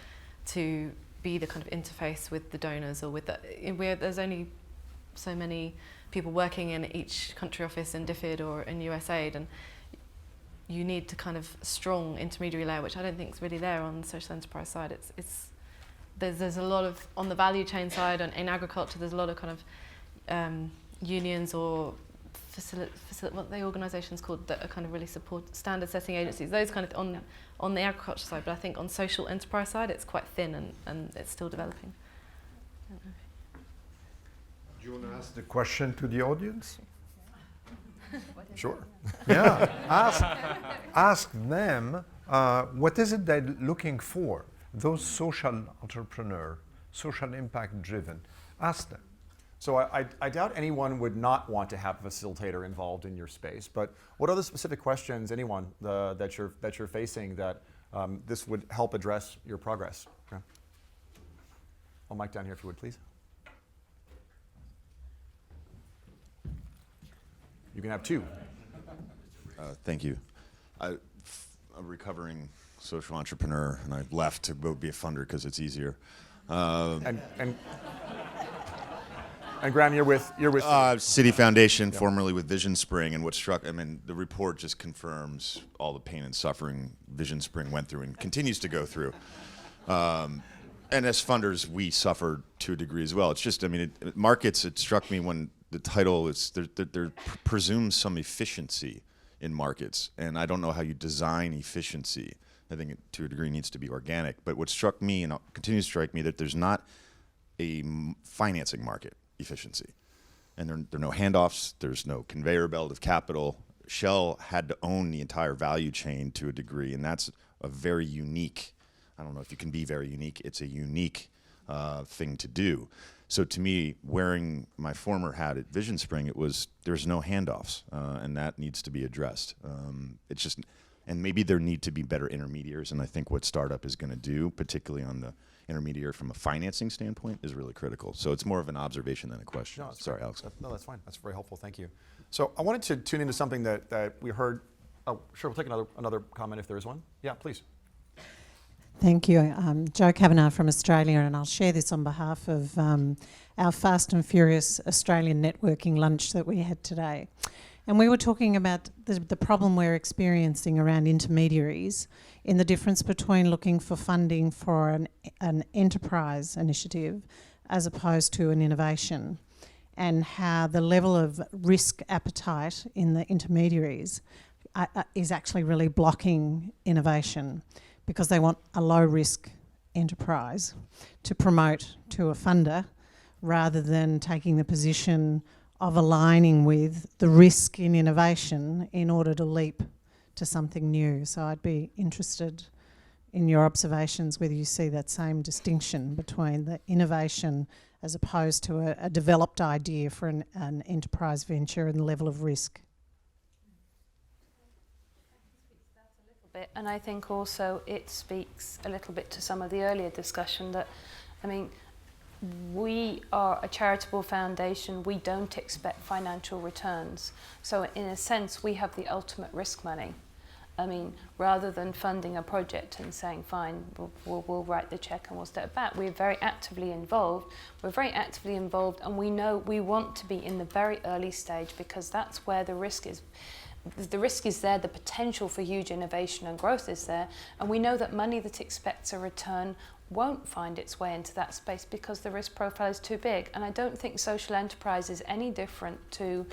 to be the kind of interface with the donors, or with there's only so many people working in each country office in DFID or in USAID, and you need to kind of strong intermediary layer, which I don't think is really there on the social enterprise side. There's a lot of, on the value chain side, and in agriculture there's a lot of kind of unions or what the organisations called that are kind of really support standard setting agencies, those kind of on the agriculture side. But I think on social enterprise side it's quite thin, and it's still developing. I don't know. Do you want to ask the question to the audience? Sure. Yeah, ask them what is it they're looking for, those social entrepreneur, social impact driven. Ask them. So I doubt anyone would not want to have a facilitator involved in your space, but what are the specific questions, anyone, that you're facing that this would help address your progress? Okay. A mic down here, if you would, please. You can have two. Thank you. I'm a recovering social entrepreneur, and I left to go be a funder because it's easier. And Graham, you're with City Foundation, formerly with Vision Spring, and what struck, I mean, the report just confirms all the pain and suffering Vision Spring went through and continues to go through. And as funders, we suffer to a degree as well. It's just, I mean, markets, it struck me when the title is, there presumes some efficiency in markets, and I don't know how you design efficiency. I think it, to a degree, needs to be organic. But what struck me, and continues to strike me, that there's not a financing market efficiency. And there are no handoffs, there's no conveyor belt of capital. Shell had to own the entire value chain to a degree, and that's a very unique, I don't know if you can be very unique, it's a unique thing to do. So to me, wearing my former hat at Vision Spring, it was, there's no handoffs, and that needs to be addressed. It's just, and maybe there need to be better intermediaries, and I think what startup is gonna do, particularly on the intermediary from a financing standpoint, is really critical. So it's more of an observation than a question. No, Sorry, Alex. No, that's fine. That's very helpful. Thank you. So I wanted to tune into something that we heard. Oh, sure. We'll take another comment if there is one. Yeah, please. Thank you. I'm Jo Kavanagh from Australia, and I'll share this on behalf of our Fast and Furious Australian networking lunch that we had today. And we were talking about the problem we're experiencing around intermediaries in the difference between looking for funding for an enterprise initiative as opposed to an innovation, and how the level of risk appetite in the intermediaries is actually really blocking innovation, because they want a low-risk enterprise to promote to a funder rather than taking the position of aligning with the risk in innovation in order to leap to something new. So I'd be interested in your observations whether you see that same distinction between the innovation as opposed to a developed idea for an enterprise venture and the level of risk. Bit, and I think also it speaks a little bit to some of the earlier discussion that, I mean, we are a charitable foundation, we don't expect financial returns. So in a sense, we have the ultimate risk money. I mean, rather than funding a project and saying, fine, we'll write the check and we'll step back, we're very actively involved. We're very actively involved, and we know we want to be in the very early stage, because that's where the risk is. The risk is there, the potential for huge innovation and growth is there, and we know that money that expects a return won't find its way into that space because the risk profile is too big. And I don't think social enterprise is any different to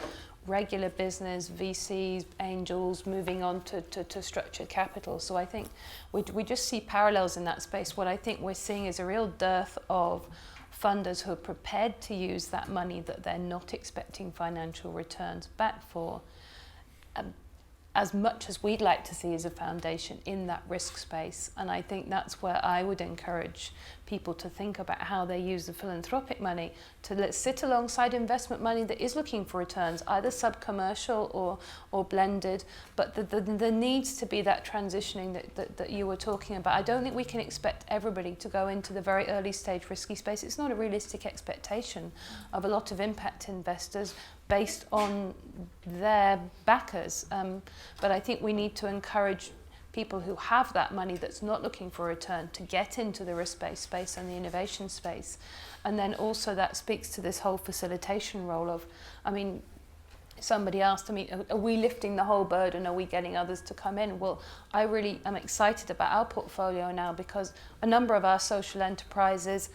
regular business, VCs, angels, moving on to structured capital. So I think we just see parallels in that space. What I think we're seeing is a real dearth of funders who are prepared to use that money that they're not expecting financial returns back for, as much as we'd like to see as a foundation in that risk space. And I think that's where I would encourage people to think about how they use the philanthropic money to sit alongside investment money that is looking for returns, either sub-commercial or blended. But there needs to be that transitioning that you were talking about. I don't think we can expect everybody to go into the very early stage risky space. It's not a realistic expectation of a lot of impact investors based on their backers. But I think we need to encourage people who have that money that's not looking for a return to get into the risk-based space and the innovation space. And then also that speaks to this whole facilitation role of, I mean, somebody asked, I mean, are we lifting the whole burden? Are we getting others to come in? Well, I really am excited about our portfolio now, because a number of our social enterprises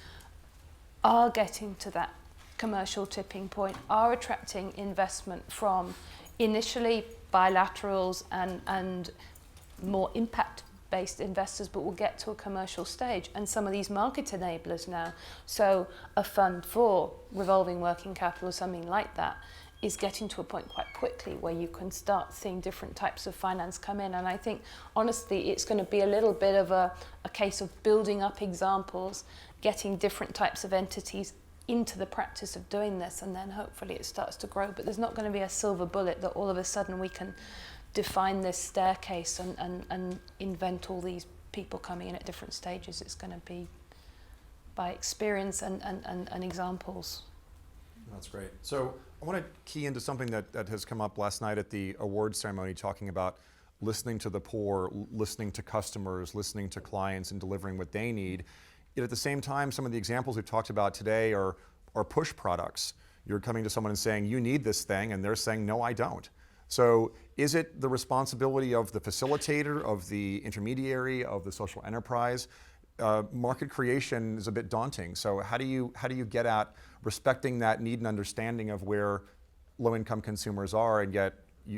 are getting to that commercial tipping point, are attracting investment from initially bilaterals and more impact-based investors, but will get to a commercial stage. And some of these market enablers now, so a fund for revolving working capital or something like that, is getting to a point quite quickly where you can start seeing different types of finance come in. And I think, honestly, it's going to be a little bit of a case of building up examples, getting different types of entities into the practice of doing this, and then hopefully it starts to grow. But there's not going to be a silver bullet that all of a sudden we can define this staircase and invent all these people coming in at different stages. It's going to be by experience and examples. That's great. So I want to key into something that has come up last night at the awards ceremony, talking about listening to the poor, listening to customers, listening to clients, and delivering what they need. Yet at the same time, some of the examples we've talked about today are push products. You're coming to someone and saying, you need this thing, and they're saying, no, I don't. So is it the responsibility of the facilitator, of the intermediary, of the social enterprise? Market creation is a bit daunting. So how do you get at respecting that need and understanding of where low-income consumers are, and yet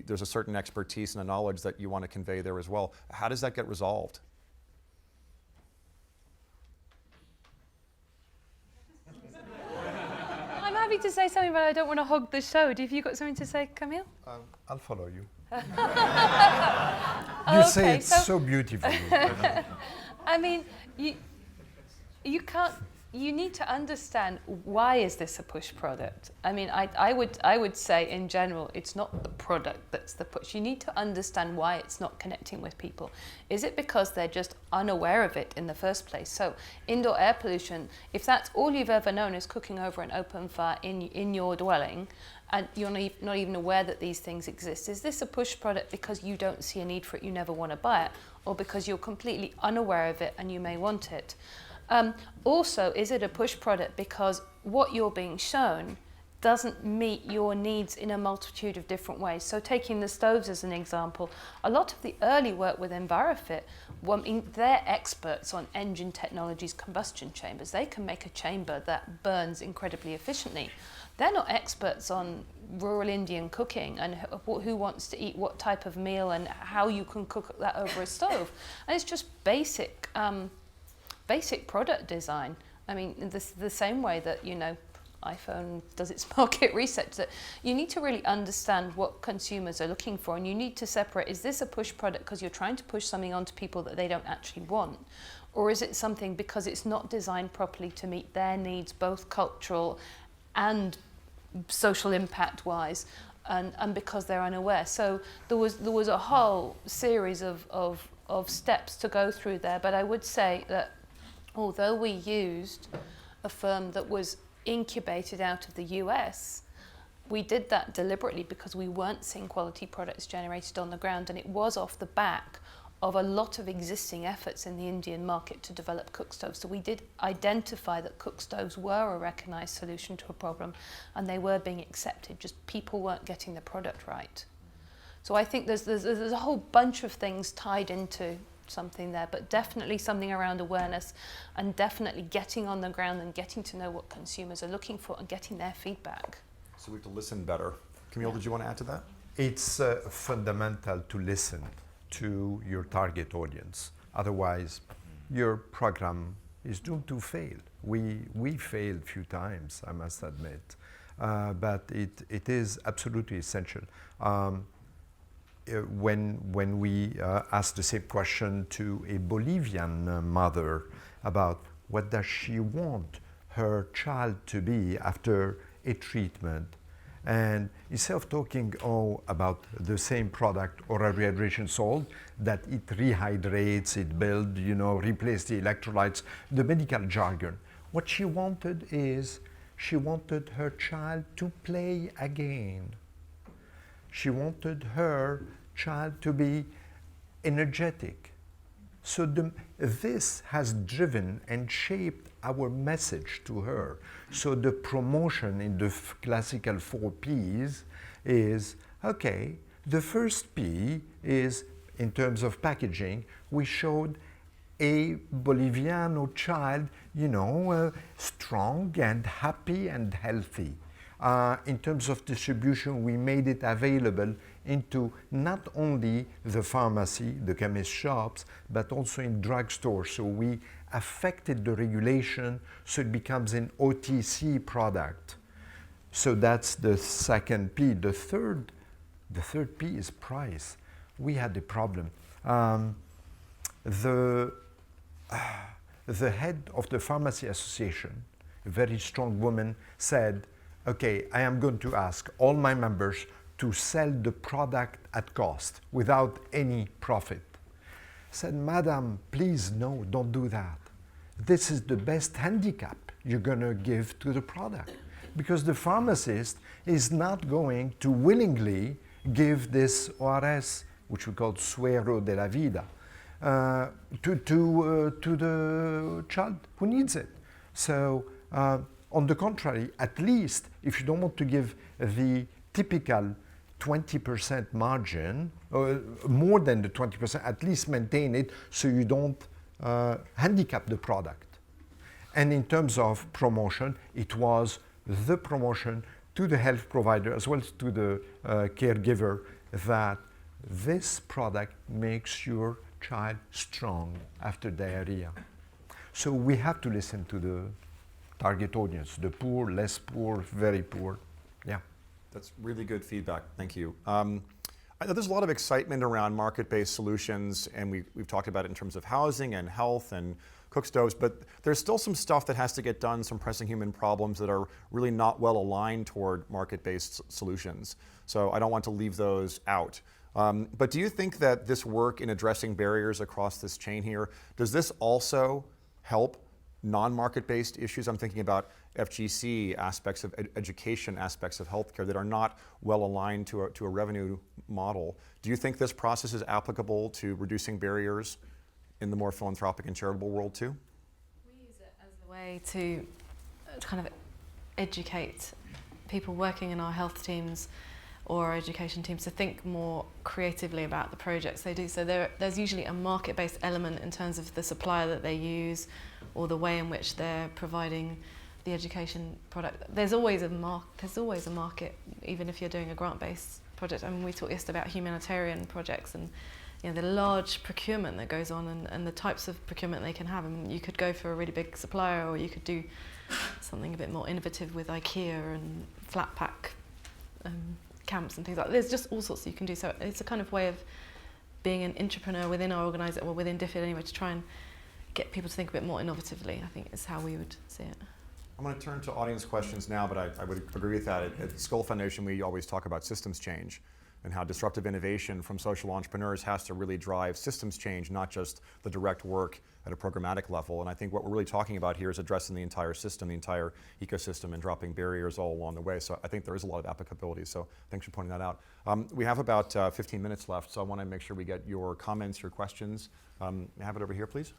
there's a certain expertise and a knowledge that you want to convey there as well? How does that get resolved? I'm happy to say something, but I don't want to hog the show. Have you got something to say, Camille? I'll follow you. You say it so beautifully. I mean, you can't. You need to understand, why is this a push product? I mean, I would say in general, it's not the product that's the push. You need to understand why it's not connecting with people. Is it because they're just unaware of it in the first place? So indoor air pollution, if that's all you've ever known is cooking over an open fire in your dwelling, and you're not even aware that these things exist, is this a push product because you don't see a need for it, you never want to buy it, or because you're completely unaware of it and you may want it? Also, is it a push product because what you're being shown doesn't meet your needs in a multitude of different ways? So taking the stoves as an example, a lot of the early work with EnviroFit, they're experts on engine technologies, combustion chambers. They can make a chamber that burns incredibly efficiently. They're not experts on rural Indian cooking and who wants to eat what type of meal and how you can cook that over a stove. And it's just basic product design. I mean, the same way that, iPhone does its market research, that you need to really understand what consumers are looking for, and you need to separate, is this a push product because you're trying to push something onto people that they don't actually want? Or is it something because it's not designed properly to meet their needs, both cultural and social impact wise, and because they're unaware? So there was a whole series of steps to go through there, but I would say that although we used a firm that was incubated out of the US, we did that deliberately because we weren't seeing quality products generated on the ground, and it was off the back of a lot of existing efforts in the Indian market to develop cook stoves. So we did identify that cook stoves were a recognised solution to a problem, and they were being accepted, just people weren't getting the product right. So I think there's a whole bunch of things tied into something there, but definitely something around awareness, and definitely getting on the ground and getting to know what consumers are looking for and getting their feedback. So we have to listen better. Camille, did you want to add to that? It's fundamental to listen to your target audience. Otherwise, your program is doomed to fail. We failed a few times, I must admit, but it is absolutely essential. When we asked the same question to a Bolivian mother about what does she want her child to be after a treatment, and instead of talking about the same product or a rehydration salt, that it rehydrates, it builds, replace the electrolytes, the medical jargon, what she wanted is, she wanted her child to play again. She wanted her child to be energetic. So this has driven and shaped our message to her. So the promotion in the classical 4 Ps is, okay, the first P is, in terms of packaging, we showed a Boliviano child, strong and happy and healthy. In terms of distribution, we made it available into not only the pharmacy, the chemist shops, but also in drugstores. So we affected the regulation so it becomes an OTC product. So that's the second P. The third P is price. We had a problem. The head of the Pharmacy Association, a very strong woman, said, okay, I am going to ask all my members to sell the product at cost without any profit. I said, Madam, please, no, don't do that. this is the best handicap you're going to give to the product. Because the pharmacist is not going to willingly give this ORS, which we call suero de la vida, to the child who needs it. So, on the contrary, at least if you don't want to give the typical 20% margin, or more than the 20%, at least maintain it so you don't handicap the product. And in terms of promotion, it was the promotion to the health provider as well as to the caregiver that this product makes your child strong after diarrhea. So we have to listen to the target audience, the poor, less poor, very poor. Yeah. That's really good feedback. Thank you. I know there's a lot of excitement around market-based solutions, and we've talked about it in terms of housing and health and cook stoves, but there's still some stuff that has to get done, some pressing human problems that are really not well aligned toward market-based solutions. So I don't want to leave those out. But do you think that this work in addressing barriers across this chain here, does this also help non-market-based issues? I'm thinking about FGC aspects of education, aspects of healthcare that are not well aligned to a revenue model. Do you think this process is applicable to reducing barriers in the more philanthropic and charitable world too? We use it as a way to kind of educate people working in our health teams or our education teams to think more creatively about the projects they do. So there's usually a market-based element in terms of the supplier that they use or the way in which they're providing the education product. There's always a market, even if you're doing a grant-based project. I mean, we talked yesterday about humanitarian projects and the large procurement that goes on and the types of procurement they can have. I mean, you could go for a really big supplier, or you could do something a bit more innovative with IKEA and flat pack camps and things like that. There's just all sorts you can do. So it's a kind of way of being an entrepreneur within our organisation, or within DFID anyway, to try and get people to think a bit more innovatively, I think is how we would see it. I'm going to turn to audience questions now, but I would agree with that. At the Skoll Foundation, we always talk about systems change and how disruptive innovation from social entrepreneurs has to really drive systems change, not just the direct work at a programmatic level. And I think what we're really talking about here is addressing the entire system, the entire ecosystem, and dropping barriers all along the way. So I think there is a lot of applicability. So thanks for pointing that out. We have about 15 minutes left, so I want to make sure we get your comments, your questions. May I have it over here, please?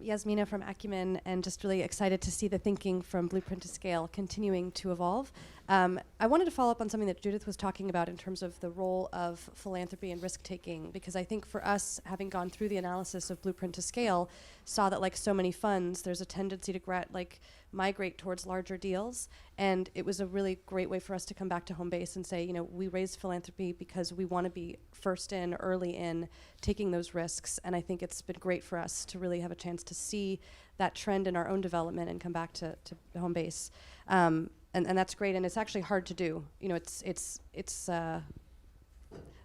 Yasmina from Acumen, and just really excited to see the thinking from Blueprint to Scale continuing to evolve. I wanted to follow up on something that Judith was talking about in terms of the role of philanthropy and risk-taking, because I think for us, having gone through the analysis of Blueprint to Scale, saw that like so many funds, there's a tendency to migrate towards larger deals, and it was a really great way for us to come back to home base and say, we raise philanthropy because we want to be first in, early in, taking those risks, and I think it's been great for us to really have a chance to see that trend in our own development and come back to home base. And that's great, and it's actually hard to do.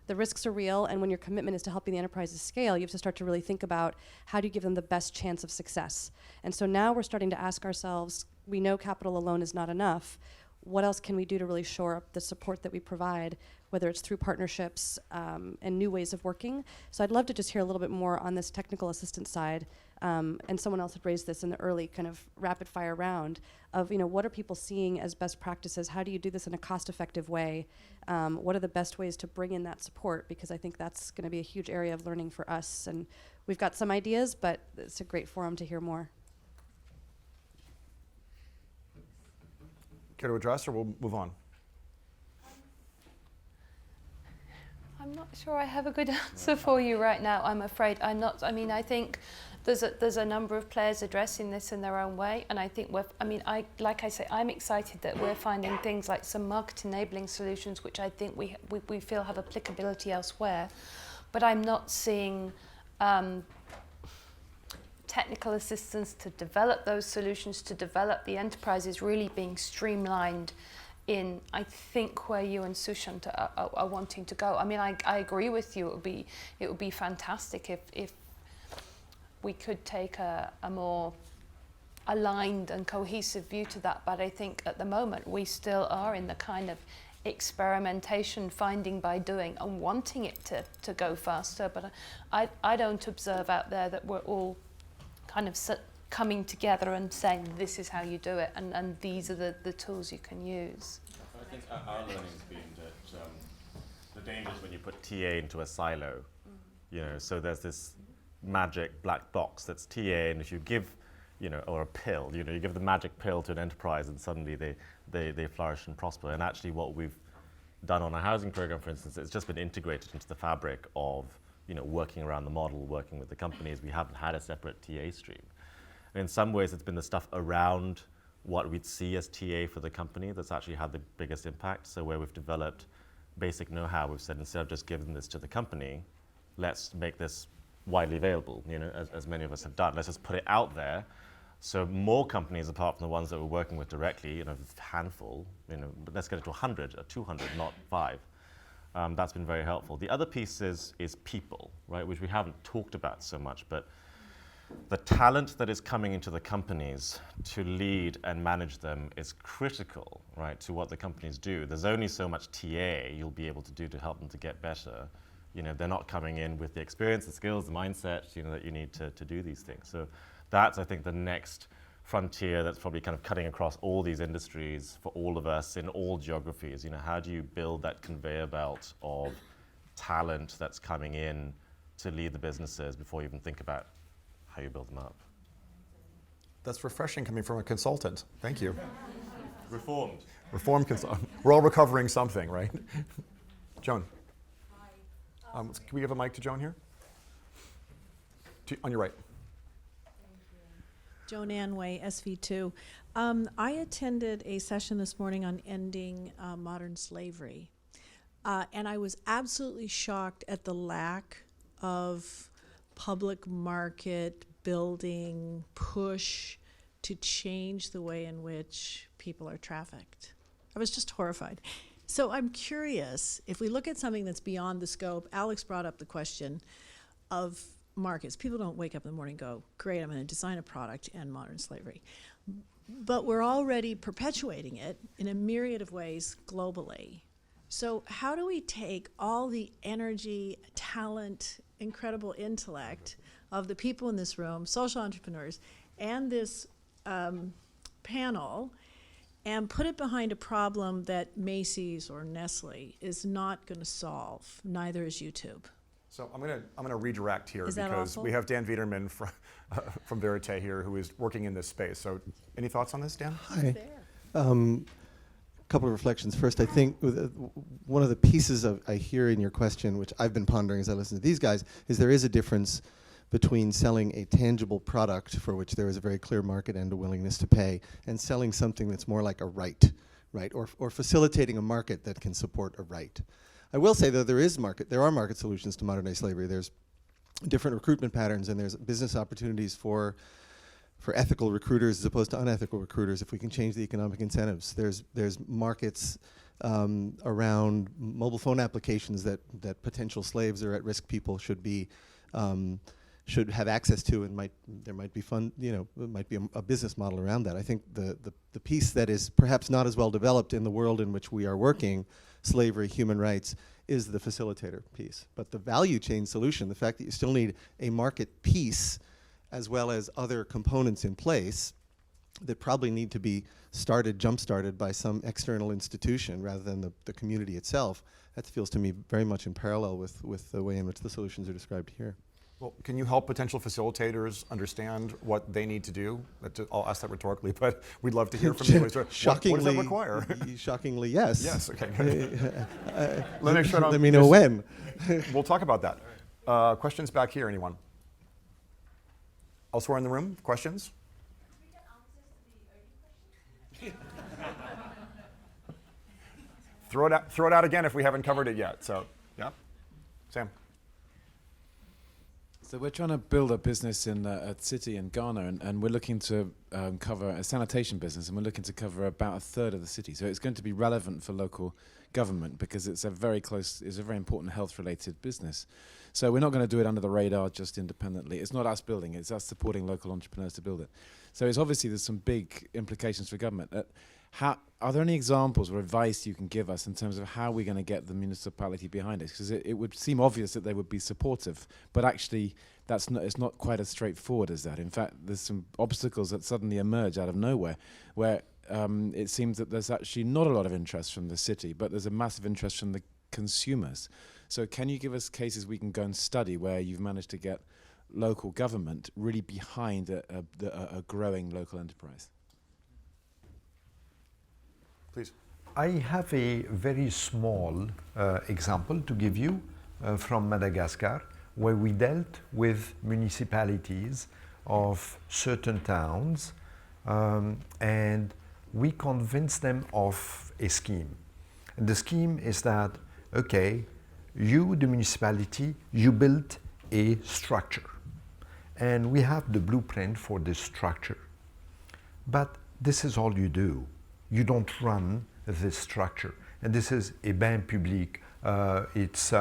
The risks are real, and when your commitment is to helping the enterprises scale, you have to start to really think about how do you give them the best chance of success. And so now we're starting to ask ourselves, we know capital alone is not enough. What else can we do to really shore up the support that we provide, whether it's through partnerships and new ways of working? So I'd love to just hear a little bit more on this technical assistance side. And someone else had raised this in the early kind of rapid fire round of, what are people seeing as best practices? How do you do this in a cost-effective way? What are the best ways to bring in that support? Because I think that's going to be a huge area of learning for us. And we've got some ideas, but it's a great forum to hear more. Care to address, or we'll move on? I'm not sure I have a good answer for you right now, I'm afraid. I think there's a number of players addressing this in their own way, and I think I'm excited that we're finding things like some market enabling solutions, which I think we feel have applicability elsewhere. But I'm not seeing technical assistance to develop those solutions, to develop the enterprises really being streamlined in, I think, where you and Sushant are wanting to go. I mean, I agree with you. It would be fantastic if we could take a more aligned and cohesive view to that. But I think at the moment we still are in the kind of experimentation, finding by doing, and wanting it to go faster. But I don't observe out there that we're all kind of coming together and saying this is how you do it, and these are the tools you can use. I think our learning's been that the danger is when you put TA into a silo, you know, so there's this magic black box that's TA, and if you give, you know, or a pill, you know, you give the magic pill to an enterprise and suddenly they flourish and prosper. And actually what we've done on our housing program, for instance, it's just been integrated into the fabric of, you know, working around the model, working with the companies. We haven't had a separate TA stream. And in some ways, it's been the stuff around what we'd see as TA for the company that's actually had the biggest impact. So where we've developed basic know-how, we've said, instead of just giving this to the company, let's make this widely available, you know, as many of us have done. Let's just put it out there. So more companies, apart from the ones that we're working with directly, you know, a handful, you know, but let's get it to 100 or 200, not 5. That's been very helpful. The other piece is people, right, which we haven't talked about so much, but the talent that is coming into the companies to lead and manage them is critical, right, to what the companies do. There's only so much TA you'll be able to do to help them to get better. You know, they're not coming in with the experience, the skills, the mindset, you know, that you need to do these things. So that's, I think, the next frontier that's probably kind of cutting across all these industries for all of us in all geographies. You know, how do you build that conveyor belt of talent that's coming in to lead the businesses before you even think about how you build them up? That's refreshing coming from a consultant. Thank you. Reformed. Reformed consultant. We're all recovering something, right? Joan. Can we give a mic to Joan here? On your right. Joan Anway, SV2. I attended a session this morning on ending modern slavery. And I was absolutely shocked at the lack of public market building push to change the way in which people are trafficked. I was just horrified. So I'm curious, if we look at something that's beyond the scope, Alex brought up the question of markets. People don't wake up in the morning and go, great, I'm going to design a product to end modern slavery. But we're already perpetuating it in a myriad of ways globally. So how do we take all the energy, talent, incredible intellect of the people in this room, social entrepreneurs, and this panel, and put it behind a problem that Macy's or Nestle is not going to solve, neither is YouTube? So I'm gonna redirect here Is that because awful? we have Dan Viederman from Verite here, who is working in this space. So any thoughts on this, Dan? Hi. Couple of reflections. First, I think one of the pieces I hear in your question, which I've been pondering as I listen to these guys, is there is a difference between selling a tangible product for which there is a very clear market and a willingness to pay, and selling something that's more like a right, or facilitating a market that can support a right. I will say, though, there are market solutions to modern day slavery. There's different recruitment patterns, and there's business opportunities for ethical recruiters as opposed to unethical recruiters if we can change the economic incentives. There's markets around mobile phone applications that potential slaves or at-risk people should have access to, and there might be might be a business model around that. I think the piece that is perhaps not as well developed in the world in which we are working, slavery, human rights, is the facilitator piece. But the value chain solution, the fact that you still need a market piece as well as other components in place that probably need to be jump-started by some external institution rather than the community itself, that feels to me very much in parallel with the way in which the solutions are described here. Well, can you help potential facilitators understand what they need to do? I'll ask that rhetorically, but we'd love to hear from you. Shockingly, what does that require? Shockingly, yes. Yes, okay. Let me know when. We'll talk about that. Questions back here, anyone? Elsewhere in the room, questions? Throw it out again if we haven't covered it yet. So, yeah. Sam. So we're trying to build a business in a city in Ghana, and we're looking to cover a sanitation business, and we're looking to cover about a third of the city. So it's going to be relevant for local government because it's a very important health-related business. So we're not going to do it under the radar just independently. It's not us building it, it's us supporting local entrepreneurs to build it. So it's obviously there's some big implications for government. Are there any examples or advice you can give us in terms of how we're going to get the municipality behind us? Because it would seem obvious that they would be supportive, but actually it's not quite as straightforward as that. In fact, there's some obstacles that suddenly emerge out of nowhere where it seems that there's actually not a lot of interest from the city, but there's a massive interest from the consumers. So can you give us cases we can go and study where you've managed to get local government really behind a growing local enterprise? Please. I have a very small example to give you from Madagascar, where we dealt with municipalities of certain towns and we convinced them of a scheme. And the scheme is that, okay, you, the municipality, you built a structure. And we have the blueprint for this structure. But this is all you do. You don't run this structure. And this is a bain public. It's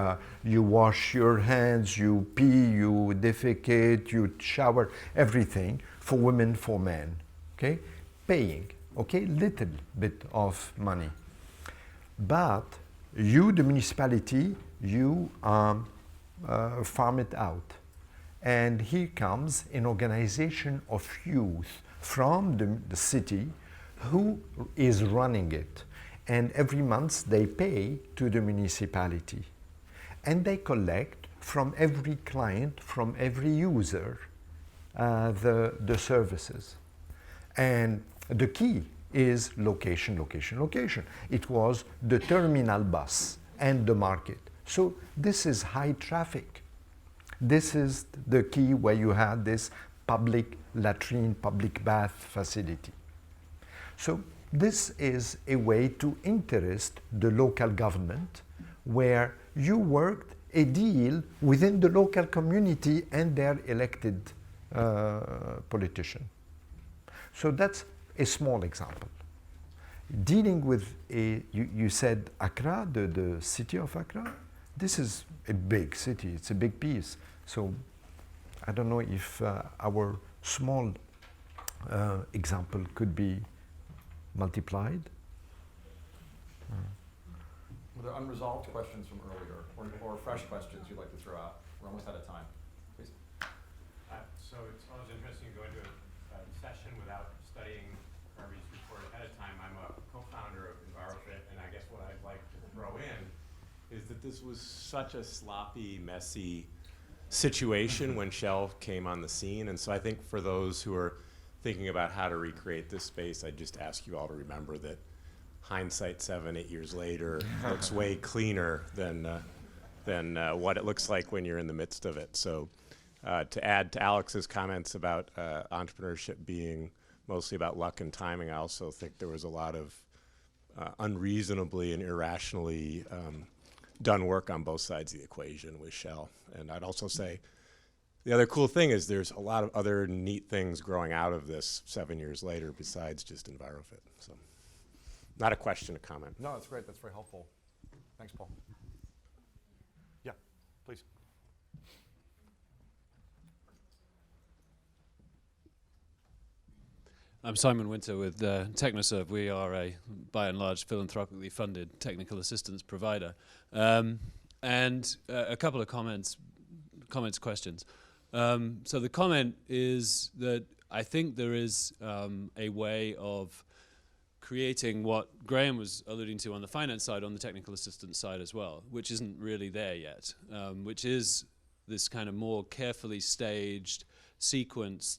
you wash your hands, you pee, you defecate, you shower, everything for women, for men. Okay, paying. Okay, little bit of money. But you, the municipality, you farm it out. And here comes an organization of youth from the city who is running it. And every month they pay to the municipality. And they collect from every client, from every user, the services. And the key is location, location, location. It was the terminal bus and the market. So this is high traffic. This is the key where you had this public latrine, public bath facility. So this is a way to interest the local government where you worked a deal within the local community and their elected politician. So that's a small example. Dealing with you said Accra, the city of Accra, this is a big city, it's a big piece. So I don't know if our small example could be multiplied. Were there unresolved questions from earlier or fresh questions you'd like to throw out? We're almost out of time. Please. So it's always interesting to go into a session without studying Harvey's report ahead of time. I'm a co-founder of EnviroFit, and I guess what I'd like to throw in is that this was such a sloppy, messy situation when Shell came on the scene. And so I think for those who are thinking about how to recreate this space, I'd just ask you all to remember that hindsight 7-8 years later looks way cleaner than what it looks like when you're in the midst of it. So to add to Alex's comments about entrepreneurship being mostly about luck and timing, I also think there was a lot of unreasonably and irrationally done work on both sides of the equation with Shell. And I'd also say the other cool thing is there's a lot of other neat things growing out of this 7 years later besides just EnviroFit. So not a question, a comment. No, that's great. That's very helpful. Thanks, Paul. Yeah, please. I'm Simon Winter with TechnoServe. We are a, by and large, philanthropically funded technical assistance provider. And a couple of questions. So the comment is that I think there is a way of creating what Graham was alluding to on the finance side, on the technical assistance side as well, which isn't really there yet, which is this kind of more carefully staged, sequenced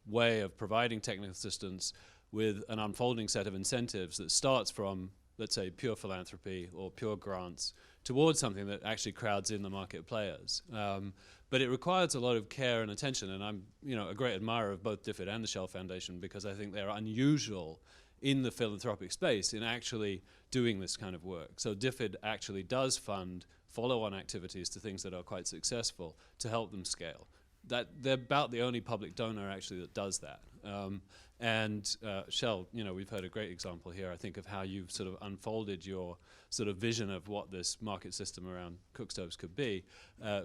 way of providing technical assistance with an unfolding set of incentives that starts from, let's say, pure philanthropy or pure grants towards something that actually crowds in the market players. But it requires a lot of care and attention, and I'm a great admirer of both DFID and the Skoll Foundation because I think they're unusual in the philanthropic space in actually doing this kind of work. So DFID actually does fund follow-on activities to things that are quite successful to help them scale. that they're about the only public donor actually that does that. And Shell, we've heard a great example here, I think, of how you've sort of unfolded your sort of vision of what this market system around cook stoves could be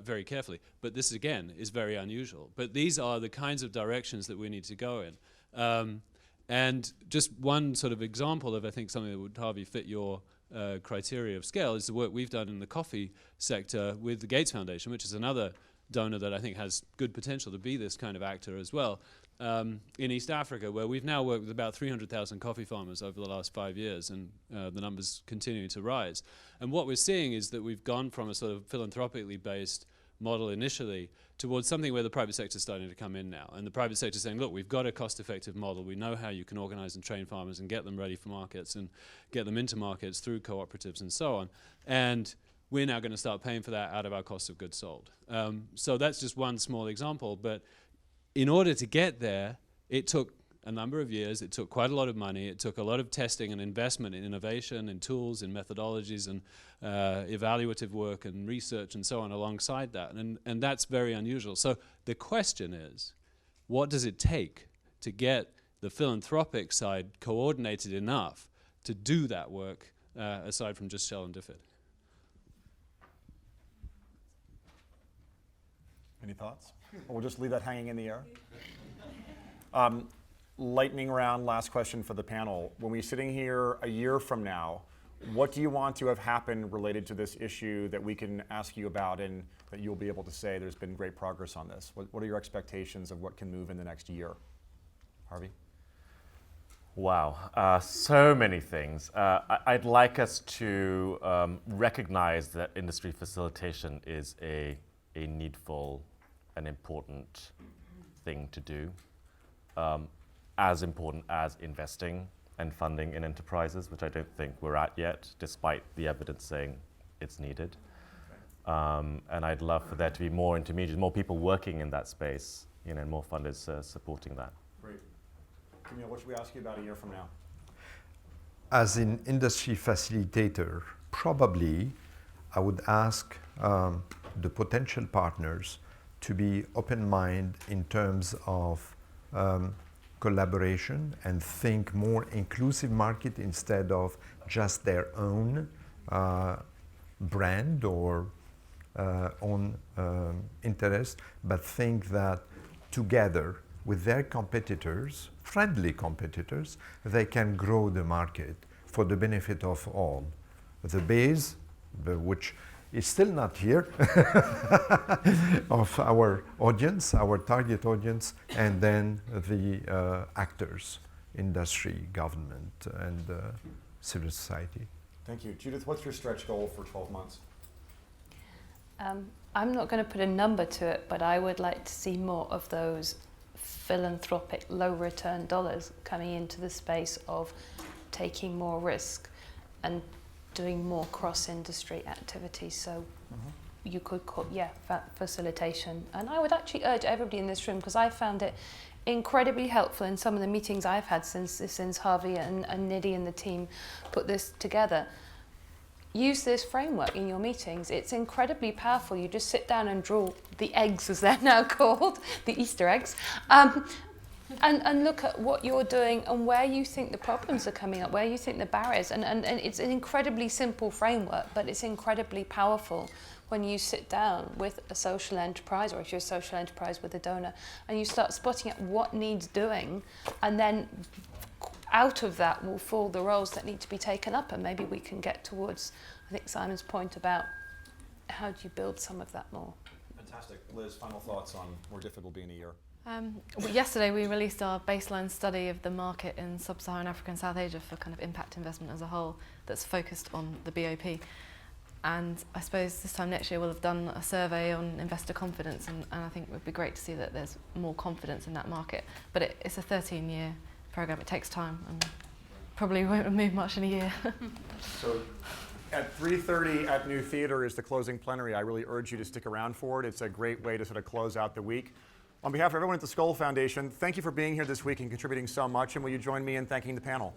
very carefully. But this, again, is very unusual. But these are the kinds of directions that we need to go in. And just one sort of example of, I think, something that would, Harvey, fit your criteria of scale is the work we've done in the coffee sector with the Gates Foundation, which is another donor that I think has good potential to be this kind of actor as well, in East Africa, where we've now worked with about 300,000 coffee farmers over the last 5 years, and the numbers continuing to rise. And what we're seeing is that we've gone from a sort of philanthropically based model initially towards something where the private sector is starting to come in now. And the private sector is saying, look, we've got a cost-effective model. We know how you can organize and train farmers and get them ready for markets and get them into markets through cooperatives and so on. And we're now going to start paying for that out of our cost of goods sold. So that's just one small example. But in order to get there, it took a number of years. It took quite a lot of money. It took a lot of testing and investment in innovation, in tools, in methodologies, and evaluative work and research and so on alongside that. And that's very unusual. So the question is, what does it take to get the philanthropic side coordinated enough to do that work, aside from just Shell and DFID? Any thoughts? Or we'll just leave that hanging in the air. Lightning round, last question for the panel. When we're sitting here a year from now, what do you want to have happened related to this issue that we can ask you about and that you'll be able to say there's been great progress on this? What are your expectations of what can move in the next year? Harvey? Wow, so many things. I'd like us to recognize that industry facilitation is a needful and important thing to do, as important as investing and funding in enterprises, which I don't think we're at yet, despite the evidence saying it's needed. And I'd love for there to be more intermediaries, more people working in that space, and more funders supporting that. Great. Camille, what should we ask you about a year from now? As an industry facilitator, probably I would ask the potential partners to be open-minded in terms of collaboration and think more inclusive market instead of just their own brand or own interest, but think that together with their competitors, friendly competitors, they can grow the market for the benefit of all. The base, which is still not here, of our audience, our target audience, and then the actors, industry, government, and civil society. Thank you. Judith, what's your stretch goal for 12 months? I'm not going to put a number to it, but I would like to see more of those philanthropic, low return dollars coming into the space of taking more risk and doing more cross-industry activities. So you could call, facilitation. And I would actually urge everybody in this room, because I found it incredibly helpful in some of the meetings I've had since Harvey and Nidhi and the team put this together. Use this framework in your meetings. It's incredibly powerful. You just sit down and draw the eggs, as they're now called, the Easter eggs, and look at what you're doing and where you think the problems are coming up, where you think the barriers. And it's an incredibly simple framework, but it's incredibly powerful when you sit down with a social enterprise, or if you're a social enterprise with a donor, and you start spotting out what needs doing, and then out of that will fall the roles that need to be taken up, and maybe we can get towards, I think, Simon's point about how do you build some of that more. Fantastic. Liz, final thoughts on where DFID will be in a year? Yesterday we released our baseline study of the market in sub-Saharan Africa and South Asia for kind of impact investment as a whole that's focused on the BOP. And I suppose this time next year we'll have done a survey on investor confidence, and I think it would be great to see that there's more confidence in that market. But it's a 13-year program. It takes time and probably won't move much in a year. So at 3:30 at New Theater is the closing plenary. I really urge you to stick around for it. It's a great way to sort of close out the week. On behalf of everyone at the Skoll Foundation, thank you for being here this week and contributing so much, and will you join me in thanking the panel?